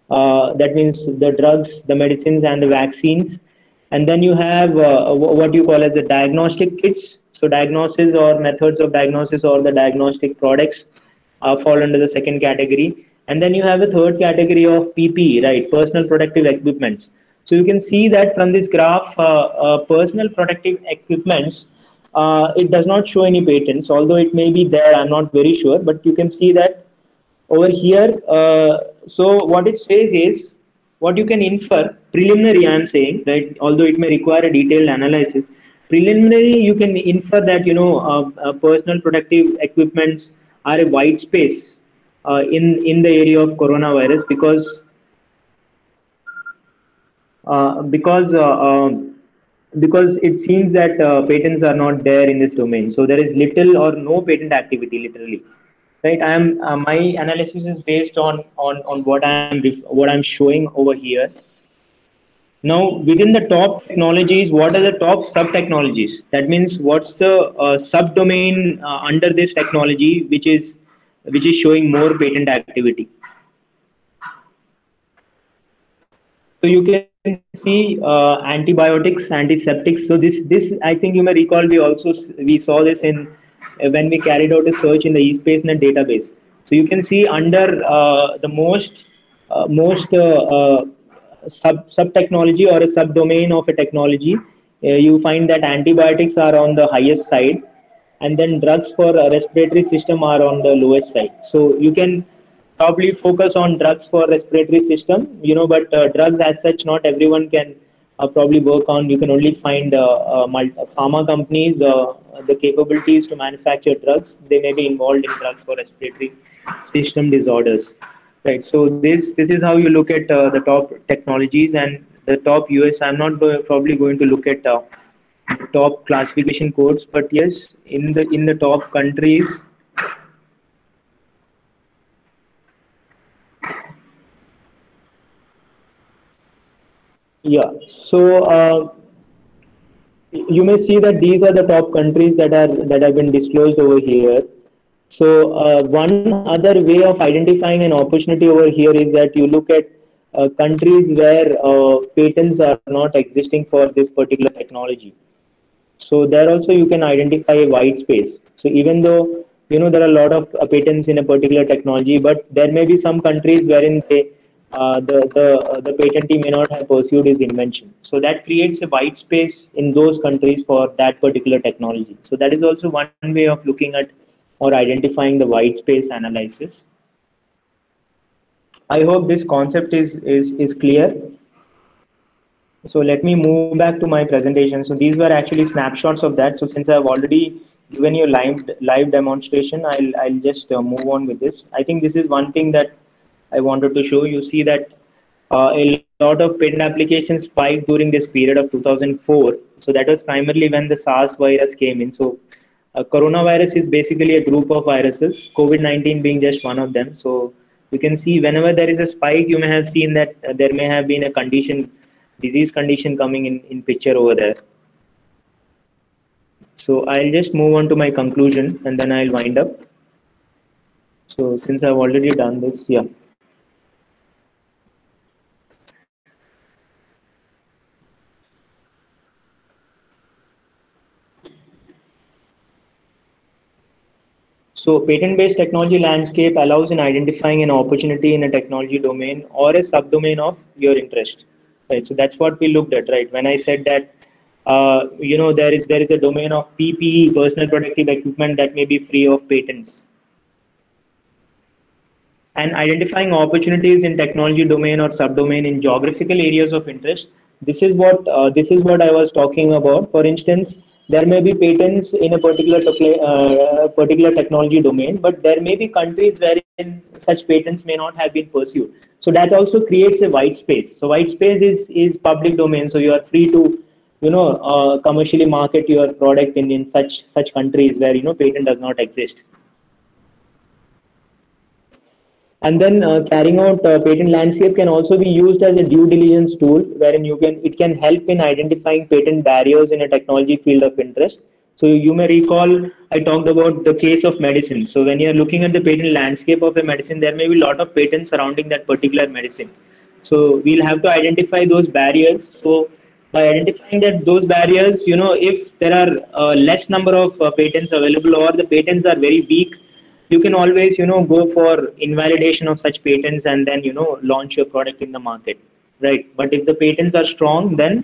that means the drugs, the medicines, and the vaccines, and then you have what you call as the diagnostic kits. So diagnosis or methods of diagnosis or the diagnostic products fall under the second category. And then you have a third category of PPE, right? Personal protective equipments. So you can see that from this graph, personal protective equipments, it does not show any patents, although it may be there. I'm not very sure, but you can see that over here. So what it says is, what you can infer preliminary, I am saying, right? Although it may require a detailed analysis, preliminary you can infer that personal protective equipments are a white space in the area of coronavirus because it seems that patents are not there in this domain. So there is little or no patent activity, literally. Right. I am my analysis is based on what I'm showing over here. Now, within the top technologies, what are the top sub technologies? That means what's the subdomain under this technology which is showing more patent activity. So you can see antibiotics, antiseptics. So this I think you may recall we saw this in when we carried out a search in the eSpaceNet database. So you can see under the most sub technology or a subdomain of a technology, you find that antibiotics are on the highest side, and then drugs for respiratory system are on the lowest side. So you can probably focus on drugs for respiratory system, but drugs as such, not everyone can probably work on. You can only find pharma companies, the capabilities to manufacture drugs. They may be involved in drugs for respiratory system disorders. Right. So this is how you look at the top technologies and the top US. I'm not probably going to look at the top classification codes, but yes, in the top countries. Yeah. So you may see that these are the top countries that have been disclosed over here. So one other way of identifying an opportunity over here is that you look at countries where patents are not existing for this particular technology. So there also you can identify a white space. So even though there are a lot of patents in a particular technology, but there may be some countries wherein the patentee may not have pursued his invention. So that creates a white space in those countries for that particular technology. So that is also one way of looking at or identifying the white space analysis. I hope this concept is clear. So let me move back to my presentation. So these were actually snapshots of that. So since I've already given you live demonstration, I'll just move on with this. I think this is one thing that I wanted to show. You see that a lot of patent applications spiked during this period of 2004. So that was primarily when the SARS virus came in. So coronavirus is basically a group of viruses, COVID-19 being just one of them. So you can see whenever there is a spike, you may have seen that there may have been a disease condition coming in picture over there. So I'll just move on to my conclusion and then I'll wind up. So since I've already done this, yeah. So patent-based technology landscape allows in identifying an opportunity in a technology domain or a subdomain of your interest. Right. So that's what we looked at, right? When I said that there is a domain of PPE, personal protective equipment, that may be free of patents. And identifying opportunities in technology domain or subdomain in geographical areas of interest. This is what I was talking about. For instance, there may be patents in a particular technology domain, but there may be countries wherein such patents may not have been pursued. So that also creates a white space. So white space is public domain. So you are free to commercially market your product in such countries where patent does not exist. And then carrying out patent landscape can also be used as a due diligence tool, wherein it can help in identifying patent barriers in a technology field of interest. So you may recall I talked about the case of medicine. So when you're looking at the patent landscape of a medicine, there may be a lot of patents surrounding that particular medicine. So we'll have to identify those barriers. So by identifying those barriers, if there are less number of patents available or the patents are very weak, you can always go for invalidation of such patents and then launch your product in the market, right? But if the patents are strong, then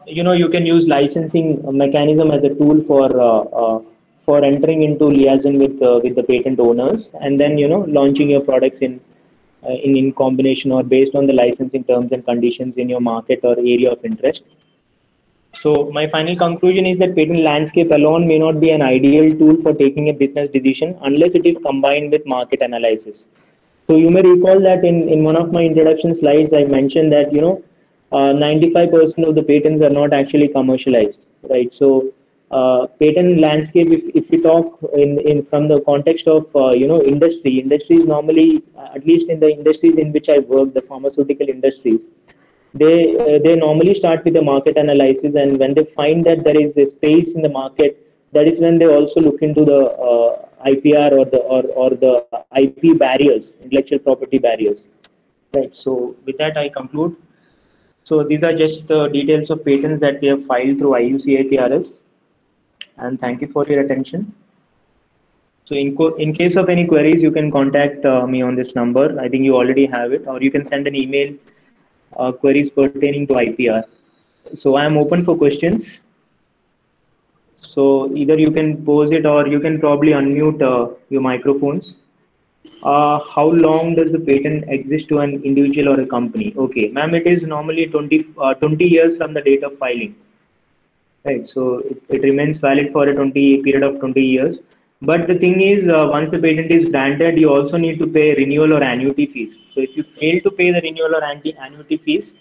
you can use licensing mechanism as a tool for entering into liaison with the patent owners, and then launching your products in combination or based on the licensing terms and conditions in your market or area of interest. So my final conclusion is that patent landscape alone may not be an ideal tool for taking a business decision unless it is combined with market analysis. So you may recall that in one of my introduction slides, I mentioned that 95% of the patents are not actually commercialized, right? So patent landscape, if we talk in from the context of industries normally, at least in the industries in which I work, the pharmaceutical industries, they normally start with the market analysis, and when they find that there is a space in the market, that is when they also look into the IPR or the IP barriers, intellectual property barriers. Right. So with that, I conclude. So these are just the details of patents that we have filed through IUCAPRS, and thank you for your attention. So in case of any queries, you can contact me on this number. I think you already have it, or you can send an email queries pertaining to IPR. So I am open for questions. So either you can pose it or you can probably unmute your microphones. How long does the patent exist to an individual or a company? Okay, ma'am, it is normally 20 years from the date of filing. Right, so it remains valid for a 20 period of 20 years. But the thing is, once the patent is granted, you also need to pay renewal or annuity fees. So if you fail to pay the renewal or annuity fees,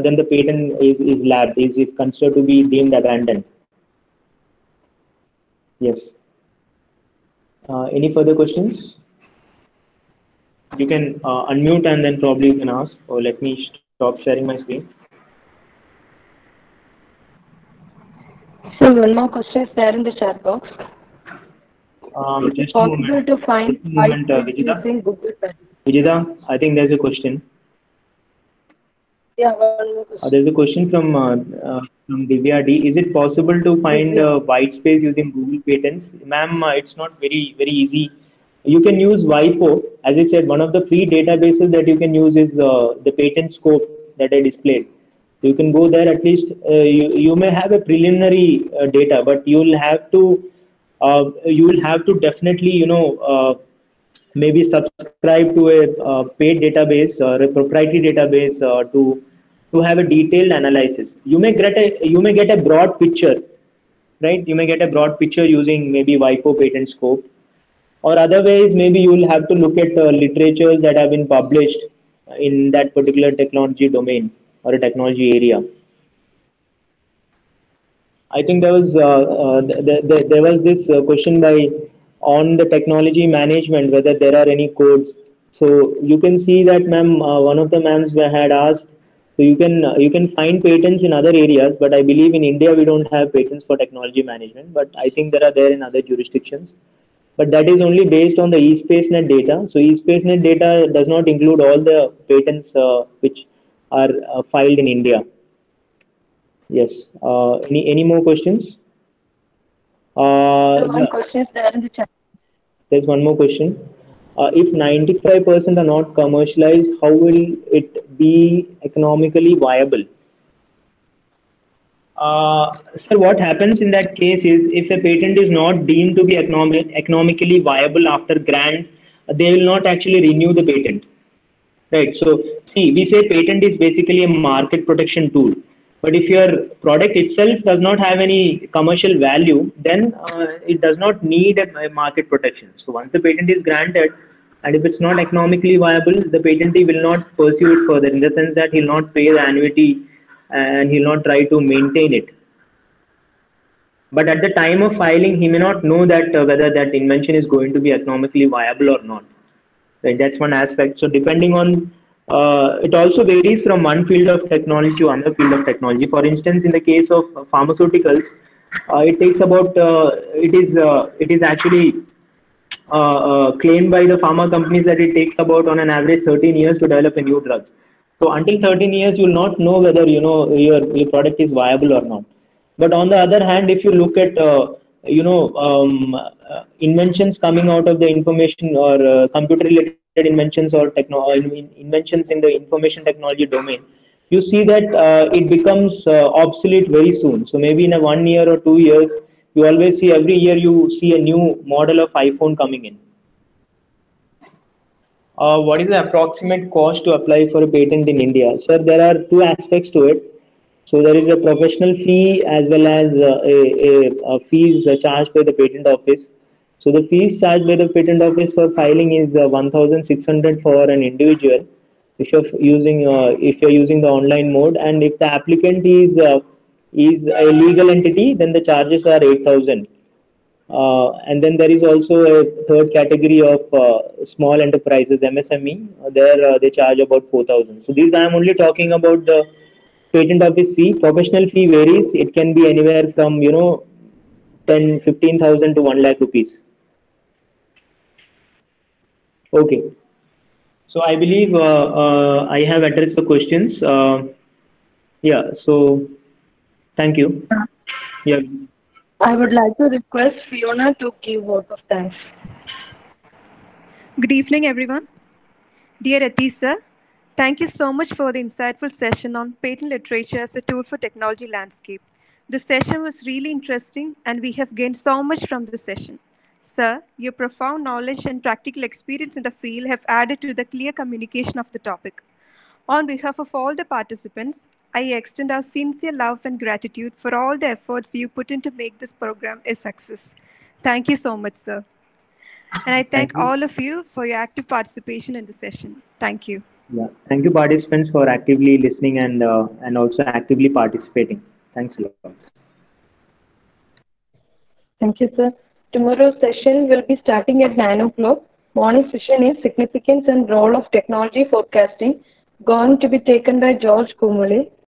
then the patent is lapsed, is considered to be deemed abandoned. Yes. Any further questions? You can unmute and then probably you can ask, or let me stop sharing my screen. So one more question is there in the chat box. Is it Just a possible moment. to find Just a moment, Vijita Vijita. using Google Search? Vijita, I think there's a question. Yeah, one more question. There's a question from Divya D. Is it possible to find Divya. white space using Google Patents? Ma'am, it's not very easy. You can use WIPO. As I said, one of the free databases that you can use is the patent scope that I displayed. So you can go there. At least you may have a preliminary data, but you will have to definitely maybe subscribe to a paid database or a proprietary database to have a detailed analysis. You may get a broad picture, right? You may get a broad picture using maybe WIPO patent scope, or otherwise maybe you will have to look at literature that have been published in that particular technology domain or a technology area. I think there was this question by on the technology management whether there are any codes. So you can see that, ma'am, one of the ma'ams had asked. So you can find patents in other areas, but I believe in India we don't have patents for technology management. But I think there are there in other jurisdictions. But that is only based on the eSpaceNet data. So eSpaceNet data does not include all the patents which are filed in India. Yes. Any more questions? One Yeah, question is there in the chat. there's one more question. If 95% are not commercialized, how will it be economically viable? Sir, what happens in that case is if a patent is not deemed to be economically viable after grant, they will not actually renew the patent. Right. So, see, we say patent is basically a market protection tool. But if your product itself does not have any commercial value, then it does not need a market protection. So, once the patent is granted, and if it's not economically viable, the patentee will not pursue it further in the sense that he'll not pay the annuity and he'll not try to maintain it. But at the time of filing, he may not know that whether that invention is going to be economically viable or not. Right, that's one aspect. So depending on it also varies from one field of technology to another field of technology. For instance, in the case of pharmaceuticals, it takes about it is actually claimed by the pharma companies that it takes about on an average 13 years to develop a new drug. So until 13 years, you will not know whether your product is viable or not. But on the other hand, if you look at inventions coming out of the information or computer related inventions or inventions in the information technology domain, you see that it becomes obsolete very soon. So maybe in a 1 year or 2 years, you always see every year you see a new model of iPhone coming in. What is the approximate cost to apply for a patent in India? Sir, there are two aspects to it. So there is a professional fee as well as a fees charged by the patent office. So the fees charged by the patent office for filing is 1,600 for an individual if you're using the online mode, and if the applicant is a legal entity, then the charges are 8,000. And then there is also a third category of small enterprises, MSME. There they charge about 4,000. So these I am only talking about the patent office fee. Professional fee varies. It can be anywhere from 15,000 to 1 lakh rupees. Okay. So I believe I have addressed the questions. Yeah. So thank you. Yeah. I would like to request Fiona to give vote of thanks. Good evening, everyone. Dear Atish sir, thank you so much for the insightful session on patent literature as a tool for technology landscape. The session was really interesting and we have gained so much from the session. Sir, your profound knowledge and practical experience in the field have added to the clear communication of the topic. On behalf of all the participants, I extend our sincere love and gratitude for all the efforts you put in to make this program a success. Thank you so much, sir. And I thank you. all of you for your active participation in the session. Thank you. Yeah. Thank you, participants, for actively listening and also actively participating. Thanks a lot. Thank you, sir. Tomorrow's session will be starting at 9 o'clock. Morning session is Significance and Role of Technology Forecasting, going to be taken by George Kumule.